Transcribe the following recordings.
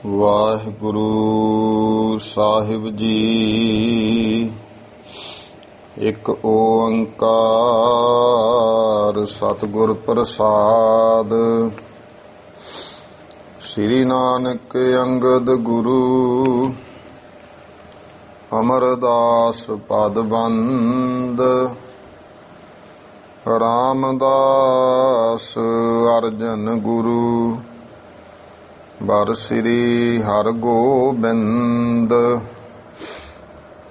ਵਾਹਿਗੁਰੂ ਸਾਹਿਬ ਜੀ। ਇੱਕ ਓੰਕਾਰ ਸਤਿਗੁਰ ਪ੍ਰਸਾਦ। ਸ੍ਰੀ ਨਾਨਕ ਅੰਗਦ ਗੁਰੂ ਅਮਰਦਾਸ ਪਦ ਬੰਦ। ਰਾਮਦਾਸ ਅਰਜਨ ਗੁਰੂ ਬਰ ਸ੍ਰੀ ਹਰਗੋਬਿੰਦ।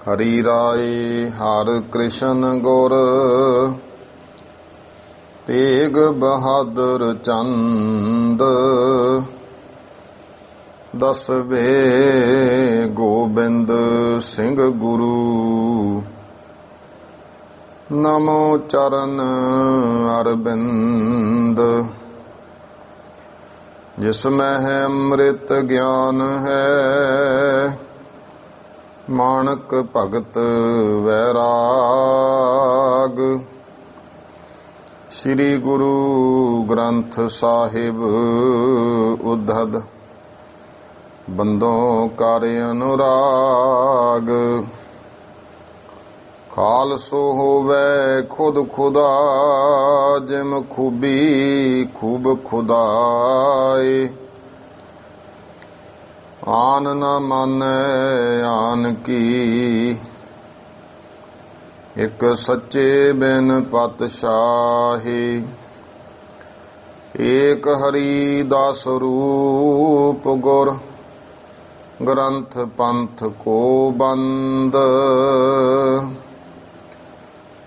ਹਰੀ ਰਾਏ ਹਰ ਕ੍ਰਿਸ਼ਨ ਗੁਰ ਤੇਗ ਬਹਾਦਰ ਚੰਦ। ਦਸਵੇਂ ਗੋਬਿੰਦ ਸਿੰਘ ਗੁਰੂ ਨਮੋ ਚਰਨ ਅਰਬਿੰਦ। ਜਿਸਮੈ ਹੈ ਅੰਮ੍ਰਿਤ ਗਿਆਨ ਹੈ, ਮਾਣਕ ਭਗਤ ਵੈਰਾਗ। ਸ੍ਰੀ ਗੁਰੂ ਗ੍ਰੰਥ ਸਾਹਿਬ ਉद्धਤ ਬੰਦੋਂ ਕਰ ਅਨੁਰਾਗ। ਖਾਲਸੋ ਹੋਵੇ ਖੁਦ ਖੁਦਾ, ਜਿਮ ਖੂਬੀ ਖੂਬ ਖੁਦਾਏ। ਆਨ ਨ ਮਾਨੈ ਆਨ ਕੀ, ਇਕ ਸੱਚੇ ਬਿਨ ਪਤਸ਼ਾਹੀ। ਏਕ ਹਰੀ ਦਾਸ ਰੂਪ ਗੁਰ, ਗ੍ਰੰਥ ਪੰਥ ਕੋ ਬੰਦ।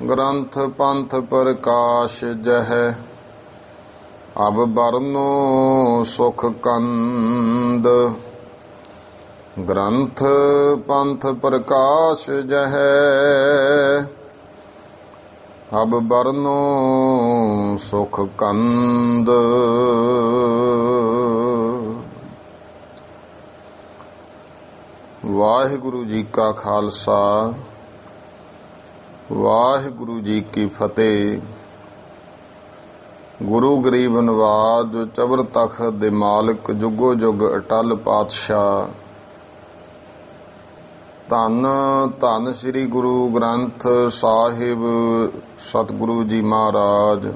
ਗ੍ਰੰਥ ਪੰਥ ਪ੍ਰਕਾਸ਼ ਜਹ, ਅਬ ਬਰਨੋ ਸੁਖ ਕੰਦ। ਗ੍ਰੰਥ ਪੰਥ ਪ੍ਰਕਾਸ਼ ਜਹ, ਅਬ ਬਰਨੋ ਸੁਖ ਕੰਦ। ਵਾਹਿਗੁਰੂ ਜੀ ਕਾ ਖਾਲਸਾ, ਵਾਹਿਗੁਰੂ ਜੀ ਕੀ ਫਤਿਹ। ਗੁਰੂ ਗਰੀਬ ਨਵਾਜ ਜੋ ਚਬਰ ਤਖਤ ਦੇ ਮਾਲਕ, ਜੁਗੋ ਜੁਗ ਅਟਲ ਪਾਤਸ਼ਾਹ। ਧੰਨ ਧੰਨ ਸ੍ਰੀ ਗੁਰੂ ਗ੍ਰੰਥ ਸਾਹਿਬ ਸਤਿਗੁਰੂ ਜੀ ਮਹਾਰਾਜ।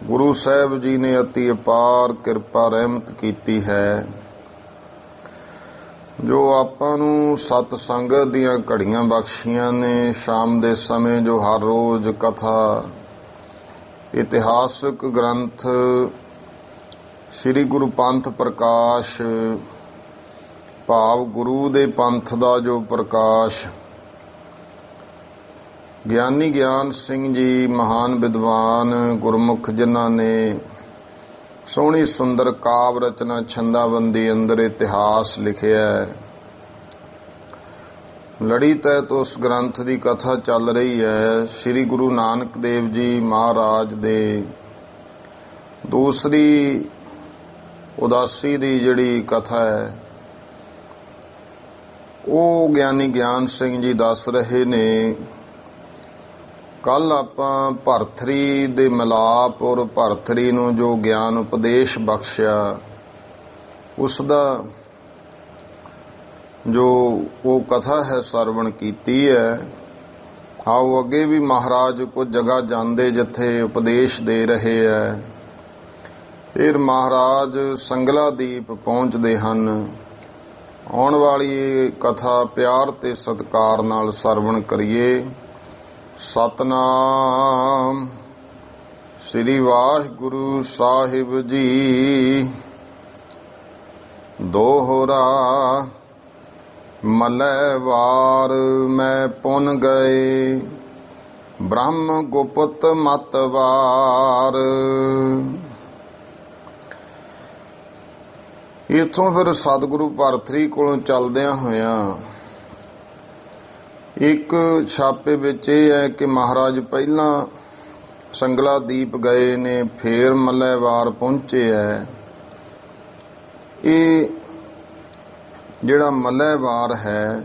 ਗੁਰੂ ਸਾਹਿਬ ਜੀ ਨੇ ਅਤੀ ਅਪਾਰ ਕਿਰਪਾ ਰਹਿਮਤ ਕੀਤੀ ਹੈ, ਜੋ ਆਪਾਂ ਨੂੰ ਸਤ ਸੰਗਤ ਦੀਆਂ ਘੜੀਆਂ ਬਖਸ਼ੀਆਂ ਨੇ। ਸ਼ਾਮ ਦੇ ਸਮੇਂ ਜੋ ਹਰ ਰੋਜ਼ ਕਥਾ, ਇਤਿਹਾਸਕ ਗ੍ਰੰਥ ਸ੍ਰੀ ਗੁਰੂ ਪੰਥ ਪ੍ਰਕਾਸ਼, ਭਾਵ ਗੁਰੂ ਦੇ ਪੰਥ ਦਾ ਜੋ ਪ੍ਰਕਾਸ਼, ਗਿਆਨੀ ਗਿਆਨ ਸਿੰਘ ਜੀ ਮਹਾਨ ਵਿਦਵਾਨ ਗੁਰਮੁਖ, ਜਿਨ੍ਹਾਂ ਨੇ ਸੋਹਣੀ ਸੁੰਦਰ ਕਾਵ ਰਚਨਾ ਛੰਦਾਬੰਦੀ ਅੰਦਰ ਇਤਿਹਾਸ ਲਿਖਿਆ ਹੈ। ਲੜੀ ਤਹਿਤ ਉਸ ਗ੍ਰੰਥ ਦੀ ਕਥਾ ਚੱਲ ਰਹੀ ਹੈ। ਸ੍ਰੀ ਗੁਰੂ ਨਾਨਕ ਦੇਵ ਜੀ ਮਹਾਰਾਜ ਦੇ ਦੂਸਰੀ ਉਦਾਸੀ ਦੀ ਜਿਹੜੀ ਕਥਾ ਹੈ, ਉਹ ਗਿਆਨੀ ਗਿਆਨ ਸਿੰਘ ਜੀ ਦੱਸ ਰਹੇ ਨੇ। ਕੱਲ ਆਪਾਂ ਭਰਥਰੀ ਦੇ ਮਿਲਾਪ ਔਰ ਭਰਥਰੀ ਨੂੰ ਜੋ ਗਿਆਨ ਉਪਦੇਸ਼ ਬਖਸ਼ਿਆ, ਉਸ ਦਾ ਜੋ ਉਹ ਕਥਾ ਹੈ ਸਰਵਣ ਕੀਤੀ ਹੈ। ਆਓ ਅੱਗੇ ਵੀ ਮਹਾਰਾਜ ਕੁਝ ਜਗ੍ਹਾ ਜਾਂਦੇ ਜਿੱਥੇ ਉਪਦੇਸ਼ ਦੇ ਰਹੇ ਹੈ। ਫਿਰ ਮਹਾਰਾਜ ਸੰਗਲਾਦੀਪ ਪਹੁੰਚਦੇ ਹਨ। ਆਉਣ ਵਾਲੀ ਕਥਾ ਪਿਆਰ ਤੇ ਸਤਿਕਾਰ ਨਾਲ ਸਰਵਣ ਕਰੀਏ। ਸਤਨਾਮ ਸ੍ਰੀ ਵਾਹਿਗੁਰੂ ਸਾਹਿਬ ਜੀ। ਦੋਹਰਾ ਮਲੈ ਵਾਰ ਮੈਂ ਪੁਨ ਗਏ, ਬ੍ਰਹਮ ਗੁਪਤ ਮਤ ਵਾਰ। ਇੱਥੋਂ ਫਿਰ ਸਤਿਗੁਰੂ ਭਰਥਰੀ ਕੋਲੋਂ ਚੱਲਦਿਆਂ ਹੋਇਆਂ ਇੱਕ ਛਾਪੇ ਵਿੱਚ ਇਹ ਹੈ ਕਿ ਮਹਾਰਾਜ ਪਹਿਲਾਂ ਸੰਗਲਾਦੀਪ ਗਏ ਨੇ, ਫੇਰ ਮੱਲੈਵਾਰ ਪਹੁੰਚੇ ਹੈ। ਇਹ ਜਿਹੜਾ ਮੱਲੈਵਾਰ ਹੈ,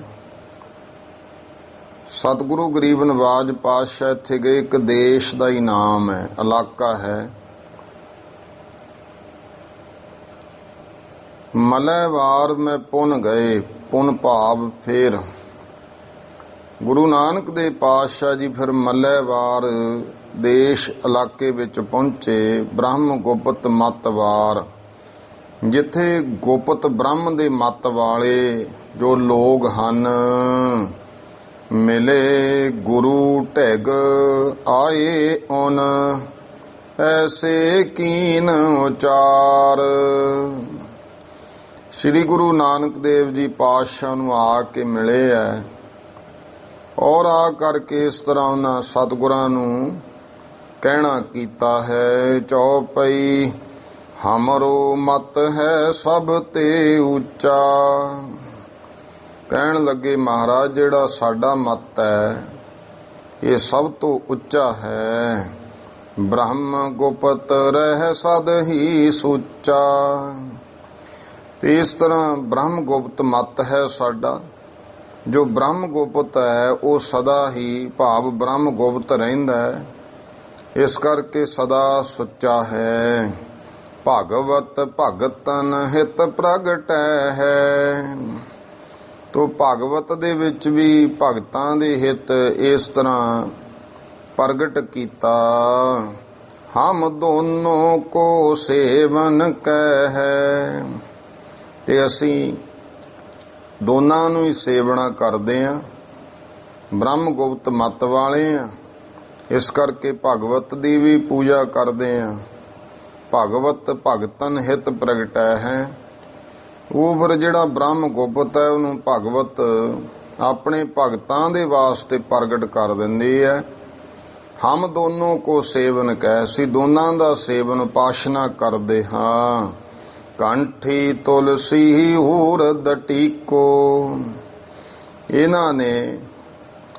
ਸਤਿਗੁਰੂ ਗਰੀਬ ਨਵਾਜ ਪਾਤਸ਼ਾਹ ਇੱਥੇ ਗਏ, ਇੱਕ ਦੇਸ਼ ਦਾ ਹੀ ਨਾਮ ਹੈ, ਇਲਾਕਾ ਹੈ। ਮਲੈਵਾਰ ਮੈਂ ਪੁਨ ਗਏ, ਪੁਨ ਭਾਵ ਫੇਰ। ਗੁਰੂ ਨਾਨਕ ਦੇਵ ਪਾਤਸ਼ਾਹ ਜੀ ਫਿਰ ਮਲੈਵਾਰ ਦੇਸ਼ ਇਲਾਕੇ ਵਿੱਚ ਪਹੁੰਚੇ। ਬ੍ਰਹਮ ਗੁਪਤ ਮਤਵਾਰ, ਜਿੱਥੇ ਗੁਪਤ ਬ੍ਰਹਮ ਦੇ ਮਤ ਵਾਲੇ ਜੋ ਲੋਕ ਹਨ, ਮਿਲੇ ਗੁਰੂ ਢਿਗ ਆਏ ਉਨ, ਐਸੇ ਕੀਨ ਉਚਾਰ। ਸ੍ਰੀ ਗੁਰੂ ਨਾਨਕ ਦੇਵ ਜੀ ਪਾਤਸ਼ਾਹ ਨੂੰ ਆ ਕੇ ਮਿਲੇ ਐ, ਔਰ ਆ ਕਰਕੇ ਇਸ ਤਰ੍ਹਾਂ ਉਹਨਾਂ ਸਤਿਗੁਰਾਂ ਨੂੰ ਕਹਿਣਾ ਕੀਤਾ ਹੈ। ਚੌਪਈ ਹਮਰੋ ਮਤ ਹੈ ਸਭ ਤੇ ਉੱਚਾ। ਕਹਿਣ ਲੱਗੇ ਮਹਾਰਾਜ ਜਿਹੜਾ ਸਾਡਾ ਮਤ ਹੈ ਇਹ ਸਭ ਤੋਂ ਉੱਚਾ ਹੈ। ਬ੍ਰਹਮ ਗੁਪਤ ਰਹਿ ਸਦ ਹੀ ਸੁੱਚਾ। ਤੇ ਇਸ ਤਰ੍ਹਾਂ ਬ੍ਰਹਮ ਗੁਪਤ ਮਤ ਹੈ ਸਾਡਾ। ਜੋ ਬ੍ਰਹਮ ਗੁਪਤ ਹੈ ਉਹ ਸਦਾ ਹੀ ਭਾਵ ਬ੍ਰਹਮ ਗੁਪਤ ਰਹਿੰਦਾ ਹੈ, ਇਸ ਕਰਕੇ ਸਦਾ ਸੁੱਚਾ ਹੈ। ਭਗਵਤ ਭਗਤਨ ਹਿਤ ਪ੍ਰਗਟੈ ਹੈ। ਤੋ ਭਗਵਤ ਦੇ ਵਿੱਚ ਵੀ ਭਗਤਾਂ ਦੇ ਹਿਤ ਇਸ ਤਰ੍ਹਾਂ ਪ੍ਰਗਟ ਕੀਤਾ। ਹਮ ਦੋਨੋਂ ਕੋ ਸੇਵਨ ਕੈ ਹੈ। ਤੇ ਅਸੀਂ ਦੋਨਾਂ ਨੂੰ ਹੀ ਸੇਵਨਾ ਕਰਦੇ ਆਂ, ਬ੍ਰਹਮ ਗੁਪਤ ਮਤ ਵਾਲੇ ਆਂ, ਇਸ ਕਰਕੇ ਭਗਵਤ ਦੀ ਵੀ ਪੂਜਾ ਕਰਦੇ ਆਂ। ਭਗਵਤ ਭਗਤਨ ਹਿਤ ਪ੍ਰਗਟੈ ਹੈ। ਉਹ ਫਿਰ ਜਿਹੜਾ ਬ੍ਰਹਮ ਗੁਪਤ ਹੈ ਉਹਨੂੰ ਭਗਵਤ ਆਪਣੇ ਭਗਤਾਂ ਦੇ ਵਾਸਤੇ ਪ੍ਰਗਟ ਕਰ ਦਿੰਦੀ ਹੈ। ਹਮ ਦੋਨੋਂ ਕੋ ਸੇਵਨ ਕਹਿ, ਅਸੀਂ ਦੋਨਾਂ ਦਾ ਸੇਵਨ ਉਪਾਸ਼ਨਾ ਕਰਦੇ ਹਾਂ। ਕੰਠੀ ਤੁਲਸੀ ਹੂਰਦ ਟੀਕੋ। ਇਹਨਾਂ ਨੇ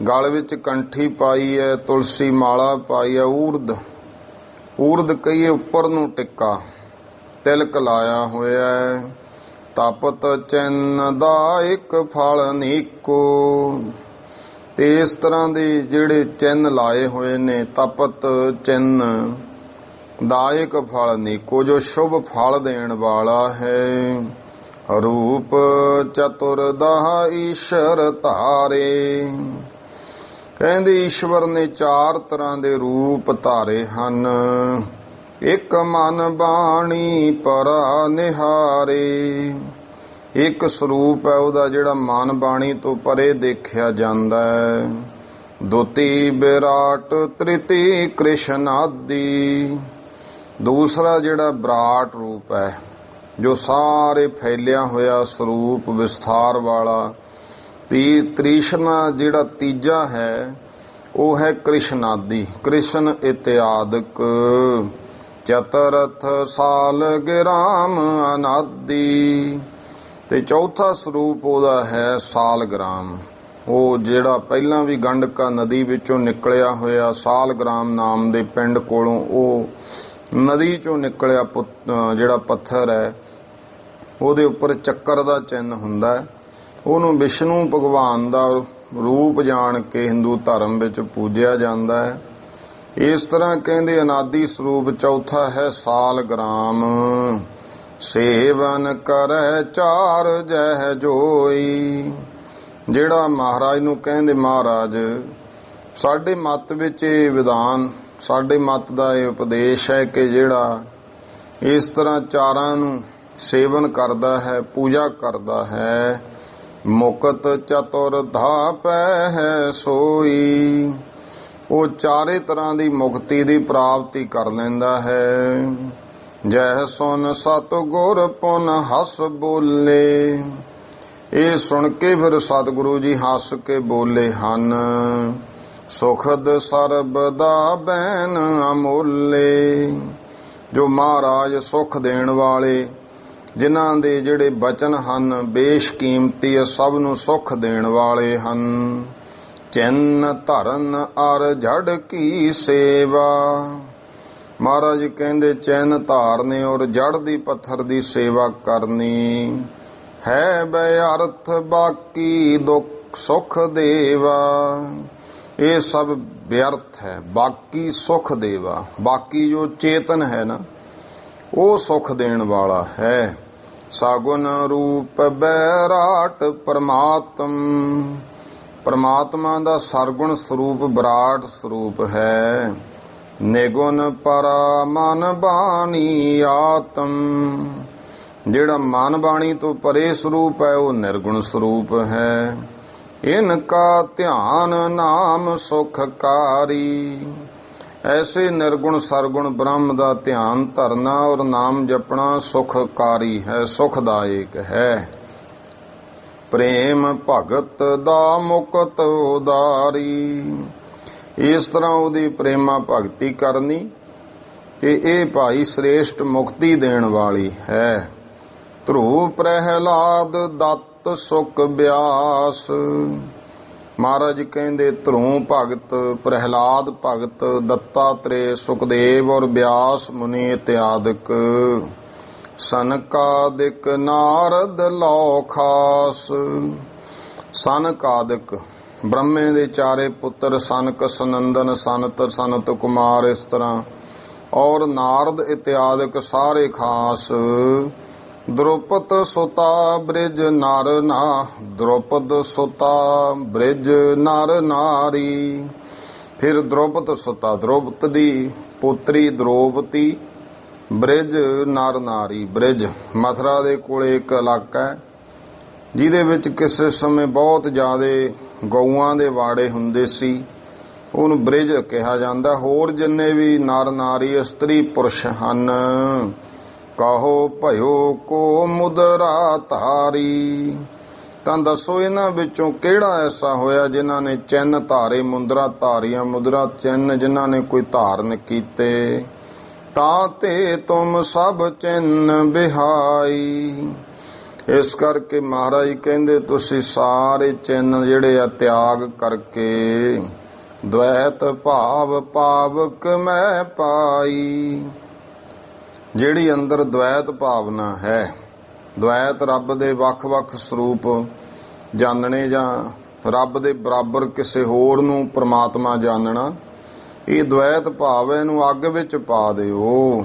ਗਲ ਵਿੱਚ ਕੰਠੀ ਪਾਈ ਹੈ, ਤੁਲਸੀ ਮਾਲਾ ਪਾਈ ਹੈ, ਊਰਦ ਕਹੀਏ ਉੱਪਰ ਨੂੰ ਟਿੱਕਾ, ਤਿਲਕ ਲਾਇਆ ਹੋਇਆ ਹੈ। ਤਪਤ ਚਿੰਨ ਦਾ ਇੱਕ ਫਲ ਨੀਕੋ। ਤੇ ਇਸ ਤਰ੍ਹਾਂ ਦੇ ਜਿਹੜੇ ਚਿੰਨ ਲਾਏ ਹੋਏ ਨੇ, ਤਪਤ ਚਿੰਨ ਦਾਇਕ ਫਲ ਨੀਕੋ, ਜੋ ਸ਼ੁਭ ਫਲ ਦੇਣ ਵਾਲਾ ਹੈ। ਰੂਪ ਚਤੁਰਦਾ ਈਸ਼ਰ ਧਾਰੇ। ਕਹਿੰਦੇ ਈਸ਼ਵਰ ਨੇ 4 ਤਰ੍ਹਾਂ ਦੇ ਰੂਪ ਧਾਰੇ ਹਨ। ਇੱਕ ਮਨ ਬਾਣੀ ਪਰਾ ਨਿਹਾਰੇ। ਇੱਕ ਸਰੂਪ ਹੈ ਉਹਦਾ ਜਿਹੜਾ ਮਨ ਬਾਣੀ ਤੋਂ ਪਰੇ ਦੇਖਿਆ ਜਾਂਦਾ ਹੈ। ਦੁਤੀ ਵਿਰਾਟ, ਤ੍ਰਿਤੀ ਕ੍ਰਿਸ਼ਨ ਆਦਿ। ਦੂਸਰਾ ਜਿਹੜਾ ਵਿਰਾਟ ਰੂਪ ਹੈ, ਜੋ ਸਾਰੇ ਫੈਲਿਆ ਹੋਇਆ ਸਰੂਪ ਵਿਸਥਾਰ ਵਾਲਾ। ਤ੍ਰਿਸ਼ਨਾ ਜਿਹੜਾ ਤੀਜਾ ਹੈ ਉਹ ਹੈ ਕ੍ਰਿਸ਼ਨ ਆਦਿ, ਕ੍ਰਿਸ਼ਨ ਇਤਿਆਦਿਕ। ਚਤੁਰਥ ਸਾਲ ਗਿਰਾਮ ਅਨਾਦਿ। ਤੇ ਚੌਥਾ ਸਰੂਪ ਉਹਦਾ ਹੈ ਸਾਲਗ੍ਰਾਮ। ਉਹ ਜਿਹੜਾ ਪਹਿਲਾਂ ਵੀ ਗੰਡਕਾ ਨਦੀ ਵਿੱਚੋਂ ਨਿਕਲਿਆ ਹੋਇਆ ਸਾਲਗ੍ਰਾਮ ਨਾਮ ਦੇ ਪਿੰਡ ਕੋਲੋਂ, ਉਹ ਨਦੀ ਚੋਂ ਨਿਕਲਿਆ ਜਿਹੜਾ ਪੱਥਰ ਹੈ ਉਹਦੇ ਉੱਪਰ ਚੱਕਰ ਦਾ ਚਿੰਨ੍ਹ ਹੁੰਦਾ ਹੈ। ਉਹਨੂੰ ਵਿਸ਼ਨੂੰ ਭਗਵਾਨ ਦਾ ਰੂਪ ਜਾਣ ਕੇ ਹਿੰਦੂ ਧਰਮ ਵਿੱਚ ਪੂਜਿਆ ਜਾਂਦਾ ਹੈ। ਇਸ ਤਰ੍ਹਾਂ ਕਹਿੰਦੇ ਅਨਾਦਿ ਸਰੂਪ ਚੌਥਾ ਹੈ ਸਾਲਗ੍ਰਾਮ। ਸੇਵਨ ਕਰੈ ਚਾਰ ਜਹ ਜੋਈ। ਜਿਹੜਾ ਮਹਾਰਾਜ ਨੂੰ ਕਹਿੰਦੇ ਮਹਾਰਾਜ ਸਾਡੇ ਮਤ ਵਿੱਚ ਇਹ ਵਿਧਾਨ, ਸਾਡੇ ਮਤ ਦਾ ਇਹ ਉਪਦੇਸ਼ ਹੈ ਕਿ ਜਿਹੜਾ ਇਸ ਤਰ੍ਹਾਂ ਚਾਰਾਂ ਨੂੰ ਸੇਵਨ ਕਰਦਾ ਹੈ, ਪੂਜਾ ਕਰਦਾ ਹੈ, ਮੁਕਤ ਚਤੁਰਧਾ ਪੈ ਹੈ ਸੋਈ। ਉਹ ਚਾਰੇ ਤਰ੍ਹਾਂ ਦੀ ਮੁਕਤੀ ਦੀ ਪ੍ਰਾਪਤੀ ਕਰ ਲੈਂਦਾ ਹੈ। ਜਹ ਸੁਨ ਸਤਿਗੁਰ ਪੁਨ ਹੱਸ ਬੋਲੇ। ਇਹ ਸੁਣ ਕੇ ਫਿਰ ਸਤਿਗੁਰੂ ਜੀ ਹੱਸ ਕੇ ਬੋਲੇ ਹਨ। ਸੁਖਦ ਸਰਬਦਾ ਬੈਨ ਅਮੋਲੇ। ਜੋ ਮਹਾਰਾਜ ਸੁਖ ਦੇਣ ਵਾਲੇ, ਜਿਨ੍ਹਾਂ ਦੇ ਜਿਹੜੇ ਬਚਨ ਹਨ ਬੇਸ਼ਕੀਮਤੀ, ਸਭ ਨੂੰ ਸੁਖ ਦੇਣ ਵਾਲੇ ਹਨ। ਚਿੰਨ ਧਰਨ ਅਰ ਜੜ ਕੀ ਸੇਵਾ। ਮਹਾਰਾਜ ਕਹਿੰਦੇ ਚਿੰਨ ਧਾਰਨੇ ਔਰ ਜੜ ਦੀ ਪੱਥਰ ਦੀ ਸੇਵਾ ਕਰਨੀ ਹੈ। ਬੇਅਰਥ ਬਾਕੀ ਦੁੱਖ ਸੁਖ ਦੇਵਾ। ਇਹ ਸਭ ਵਿਅਰਥ ਹੈ। ਬਾਕੀ ਸੁਖ ਦੇਵਾ, ਬਾਕੀ ਜੋ ਚੇਤਨ ਹੈ ਨਾ ਉਹ ਸੁਖ ਦੇਣ ਵਾਲਾ ਹੈ। ਸਾਗੁਨ ਰੂਪ ਬੈਰਾਟ ਪਰਮਾਤਮ। ਪਰਮਾਤਮਾ ਦਾ ਸਰਗੁਣ ਸਰੂਪ ਵਿਰਾਟ ਸਰੂਪ ਹੈ। ਨਿਗੁਣ ਪਰਾ ਮਨ ਬਾਣੀ ਆਤਮ। ਜਿਹੜਾ ਮਨ ਬਾਣੀ ਤੋਂ ਪਰੇ ਸਰੂਪ ਹੈ ਉਹ ਨਿਰਗੁਣ ਸਰੂਪ ਹੈ। ਇਨਕਾ ਧਿਆਨ ਨਾਮ ਸੁਖਕਾਰੀ। ਐਸੇ ਨਿਰਗੁਣ ਸਰਗੁਣ ਬ੍ਰਹਮ ਦਾ ਧਿਆਨ ਧਰਨਾ ਔਰ ਨਾਮ ਜਪਣਾ ਸੁਖਕਾਰੀ ਹੈ, ਸੁਖਦਾਇਕ ਹੈ। ਪ੍ਰੇਮ ਭਗਤ ਦਾ ਮੁਕਤ ਉਦਾਰੀ। ਇਸ ਤਰ੍ਹਾਂ ਉਹਦੀ ਪ੍ਰੇਮਾ ਭਗਤੀ ਕਰਨੀ ਤੇ ਇਹ ਭਾਈ ਸ੍ਰੇਸ਼ਟ ਮੁਕਤੀ ਦੇਣ ਵਾਲੀ ਹੈ। ਧਰੂ ਪ੍ਰਹਿਲਾਦ ਦਤ ਸੁਖ ਬਿਆਸ। ਮਹਾਰਾਜ ਕਹਿੰਦੇ ਧਰੂ ਭਗਤ, ਪ੍ਰਹਿਲਾਦ ਭਗਤ, ਦੱਤਾਤਰੇ, ਸੁਖਦੇਵ ਔਰ ਬਿਆਸ ਮੁਨੀ ਇਤਿਆਦਿਕ, ਸਨਕਾਦਿਕ, ਨਾਰਦ ਲੋ ਖਾਸ। ਸਨਕਾਦਿਕ ਬ੍ਰਹਮੇ ਦੇ ਚਾਰੇ ਪੁੱਤਰ ਸਨਕ, ਸਨੰਦਨ, ਸਨਤ, ਸਨਤ ਕੁਮਾਰ, ਇਸ ਤਰ੍ਹਾਂ ਔਰ ਨਾਰਦ ਇਤਿਆਦਿਕ ਸਾਰੇ ਖਾਸ। द्रौपद सुता ब्रिज नर ना। द्रौपद सुता ब्रिज नर नारी। फिर द्रौपद सुता द्रौपदी पुत्री द्रौपदी, ब्रिज नर नारी। ब्रिज मथुरा ਦੇ ਕੋਲੇ ਇੱਕ ਇਲਾਕਾ ਹੈ ਜਿਹਦੇ ਵਿੱਚ ਕਿਸੇ ਸਮੇਂ ਬਹੁਤ ਜ਼ਿਆਦੇ ਗਊਆਂ ਦੇ ਵਾੜੇ ਹੁੰਦੇ ਸੀ, ਉਹਨੂੰ ਬ੍ਰਿਜ ਕਿਹਾ ਜਾਂਦਾ। ਹੋਰ ਜਿੰਨੇ ਵੀ ਨਰ ਨਾਰੀ ਇਸਤਰੀ ਪੁਰਸ਼ ਹਨ, ਕਹੋ ਭਇਓ ਕੋ ਮੁਦਰਾ ਧਾਰੀ। ਤਾਂ ਦੱਸੋ ਇਹਨਾਂ ਵਿੱਚੋਂ ਕਿਹੜਾ ਐਸਾ ਹੋਇਆ ਜਿਨ੍ਹਾਂ ਨੇ ਚਿੰਨ ਧਾਰੇ, ਮੁੰਦਰਾ ਧਾਰੀਆਂ, ਮੁਦਰਾ ਚਿੰਨ ਜਿਨ੍ਹਾਂ ਨੇ ਕੋਈ ਧਾਰਨ ਕੀਤੇ। ਤਾਂ ਤੇ ਤੁਮ ਸਭ ਚਿੰਨ ਬਿਹਾਈ। ਇਸ ਕਰਕੇ ਮਹਾਰਾਜ ਕਹਿੰਦੇ ਤੁਸੀਂ ਸਾਰੇ ਚਿੰਨ ਜਿਹੜੇ ਆ ਤਿਆਗ ਕਰਕੇ ਦ્વੈਤ ਭਾਵ ਪਾਵਕ ਮੈਂ ਪਾਈ। ਜਿਹੜੀ ਅੰਦਰ ਦ્વੈਤ ਭਾਵਨਾ ਹੈ, ਦ્વੈਤ ਰੱਬ ਦੇ ਵੱਖ-ਵੱਖ ਸਰੂਪ ਜਾਣਨੇ ਜਾਂ ਰੱਬ ਦੇ ਬਰਾਬਰ ਕਿਸੇ ਹੋਰ ਨੂੰ ਪ੍ਰਮਾਤਮਾ ਜਾਣਨਾ, ਇਹ ਦ્વੈਤ ਭਾਵ ਇਹਨੂੰ ਅੱਗ ਵਿੱਚ ਪਾ ਦਿਓ।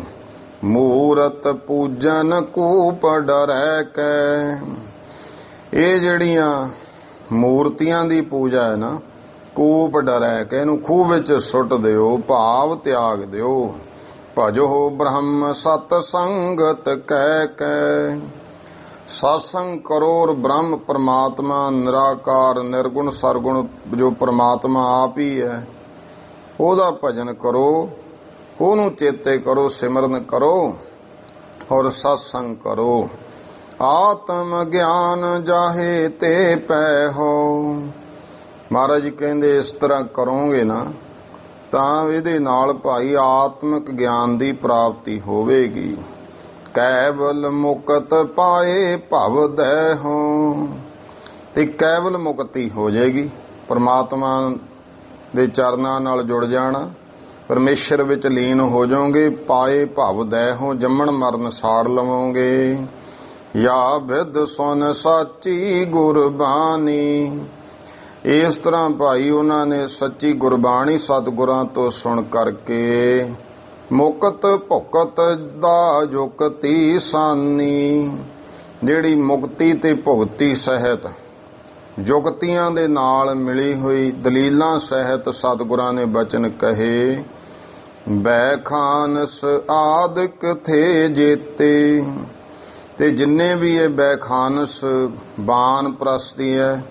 ਮੂਰਤ ਪੂਜਨ ਕੂਪ ਡਰੈ ਕੈ। ਇਹ ਜਿਹੜੀਆਂ ਮੂਰਤੀਆਂ ਦੀ ਪੂਜਾ ਹੈ ਨਾ, ਕੂਪ ਡਰੈ ਕੈ, ਇਹਨੂੰ ਖੂਹ ਵਿੱਚ ਸੁੱਟ ਦਿਓ, ਭਾਵ ਤਿਆਗ ਦਿਓ। ਭਜੋ ਬ੍ਰਹਮ ਸਤ ਸੰਗਤ ਕਹਿ ਕੈ। ਸਤਸੰਗ ਕਰੋ ਔਰ ਬ੍ਰਹਮ ਪਰਮਾਤਮਾ ਨਿਰਾਕਾਰ ਨਿਰਗੁਣ ਸਰਗੁਣ ਜੋ ਪਰਮਾਤਮਾ ਆਪ ਹੀ ਹੈ, ਉਹਦਾ ਭਜਨ ਕਰੋ, ਉਹਨੂੰ ਚੇਤੇ ਕਰੋ, ਸਿਮਰਨ ਕਰੋ ਔਰ ਸਤਸੰਗ ਕਰੋ। ਆਤਮ ਗਿਆਨ ਜਾਹੇ ਤੇ ਪੈ ਹੋ। ਮਹਾਰਾਜ ਜੀ ਕਹਿੰਦੇ ਇਸ ਤਰ੍ਹਾਂ ਕਰੋਗੇ ਨਾ ਤਾਂ ਇਹਦੇ ਨਾਲ ਭਾਈ ਆਤਮਿਕ ਗਿਆਨ ਦੀ ਪ੍ਰਾਪਤੀ ਹੋਵੇਗੀ। ਕੈਵਲ ਮੁਕਤ ਪਾਏ ਭਵ ਦਹਿ। ਤੇ ਕੈਵਲ ਮੁਕਤੀ ਹੋ ਜਾਏਗੀ, ਪਰਮਾਤਮਾ ਦੇ ਚਰਨਾਂ ਨਾਲ ਜੁੜ ਜਾਣਾ, ਪਰਮੇਸ਼ਰ ਵਿੱਚ ਲੀਨ ਹੋ ਜਾਓਗੇ। ਪਾਏ ਭਵ ਦਹਿ, ਜੰਮਣ ਮਰਨ ਸਾੜ ਲਵੋਗੇ। ਯਾ ਵਿਦ ਸੁਨ ਸਾਚੀ ਗੁਰਬਾਣੀ। ਇਸ ਤਰ੍ਹਾਂ ਭਾਈ ਉਹਨਾਂ ਨੇ ਸੱਚੀ ਗੁਰਬਾਣੀ ਸਤਿਗੁਰਾਂ ਤੋਂ ਸੁਣ ਕਰਕੇ ਮੁਕਤ ਭੁਗਤ ਦਾ ਜੁਗਤੀ ਸਾਨੀ। ਜਿਹੜੀ ਮੁਕਤੀ ਤੇ ਭੁਗਤੀ ਸਹਿਤ ਜੁਗਤੀਆਂ ਦੇ ਨਾਲ ਮਿਲੀ ਹੋਈ ਦਲੀਲਾਂ ਸਹਿਤ ਸਤਿਗੁਰਾਂ ਨੇ ਬਚਨ ਕਹੇ। ਬੈਖਾਨਸ ਆਦਿਕ ਥੇ ਜੇਤੇ। ਤੇ ਜਿੰਨੇ ਵੀ ਇਹ ਬੈਖਾਨਸ ਬਾਨ ਪ੍ਰਸਤੀ ਹੈ,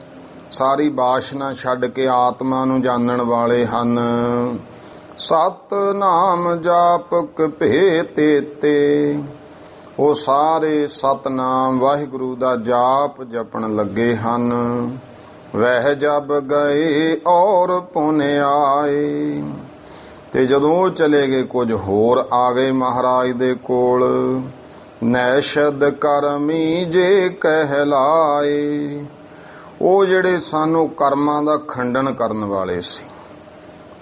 ਸਾਰੀ ਬਾਸ਼ਨਾ ਛੱਡ ਕੇ ਆਤਮਾ ਨੂੰ ਜਾਣਨ ਵਾਲੇ ਹਨ। ਸਤ ਨਾਮ ਜਾਪਕ ਭੇਤੇ ਤੇ। ਉਹ ਸਾਰੇ ਸਤਨਾਮ ਵਾਹਿਗੁਰੂ ਦਾ ਜਾਪ ਜਪਣ ਲੱਗੇ ਹਨ। ਵਹਿ ਜਬ ਗਏ ਔਰ ਪੁਨ ਆਏ। ਤੇ ਜਦੋਂ ਉਹ ਚਲੇ ਗਏ ਕੁਝ ਹੋਰ ਆ ਗਏ ਮਹਾਰਾਜ ਦੇ ਕੋਲ। ਨੈਸ਼ਦ ਕਰਮੀ ਜੇ ਕਹਿਲਾਏ। ਉਹ ਜਿਹੜੇ ਸਾਨੂੰ ਕਰਮਾਂ ਦਾ ਖੰਡਨ ਕਰਨ ਵਾਲੇ ਸੀ,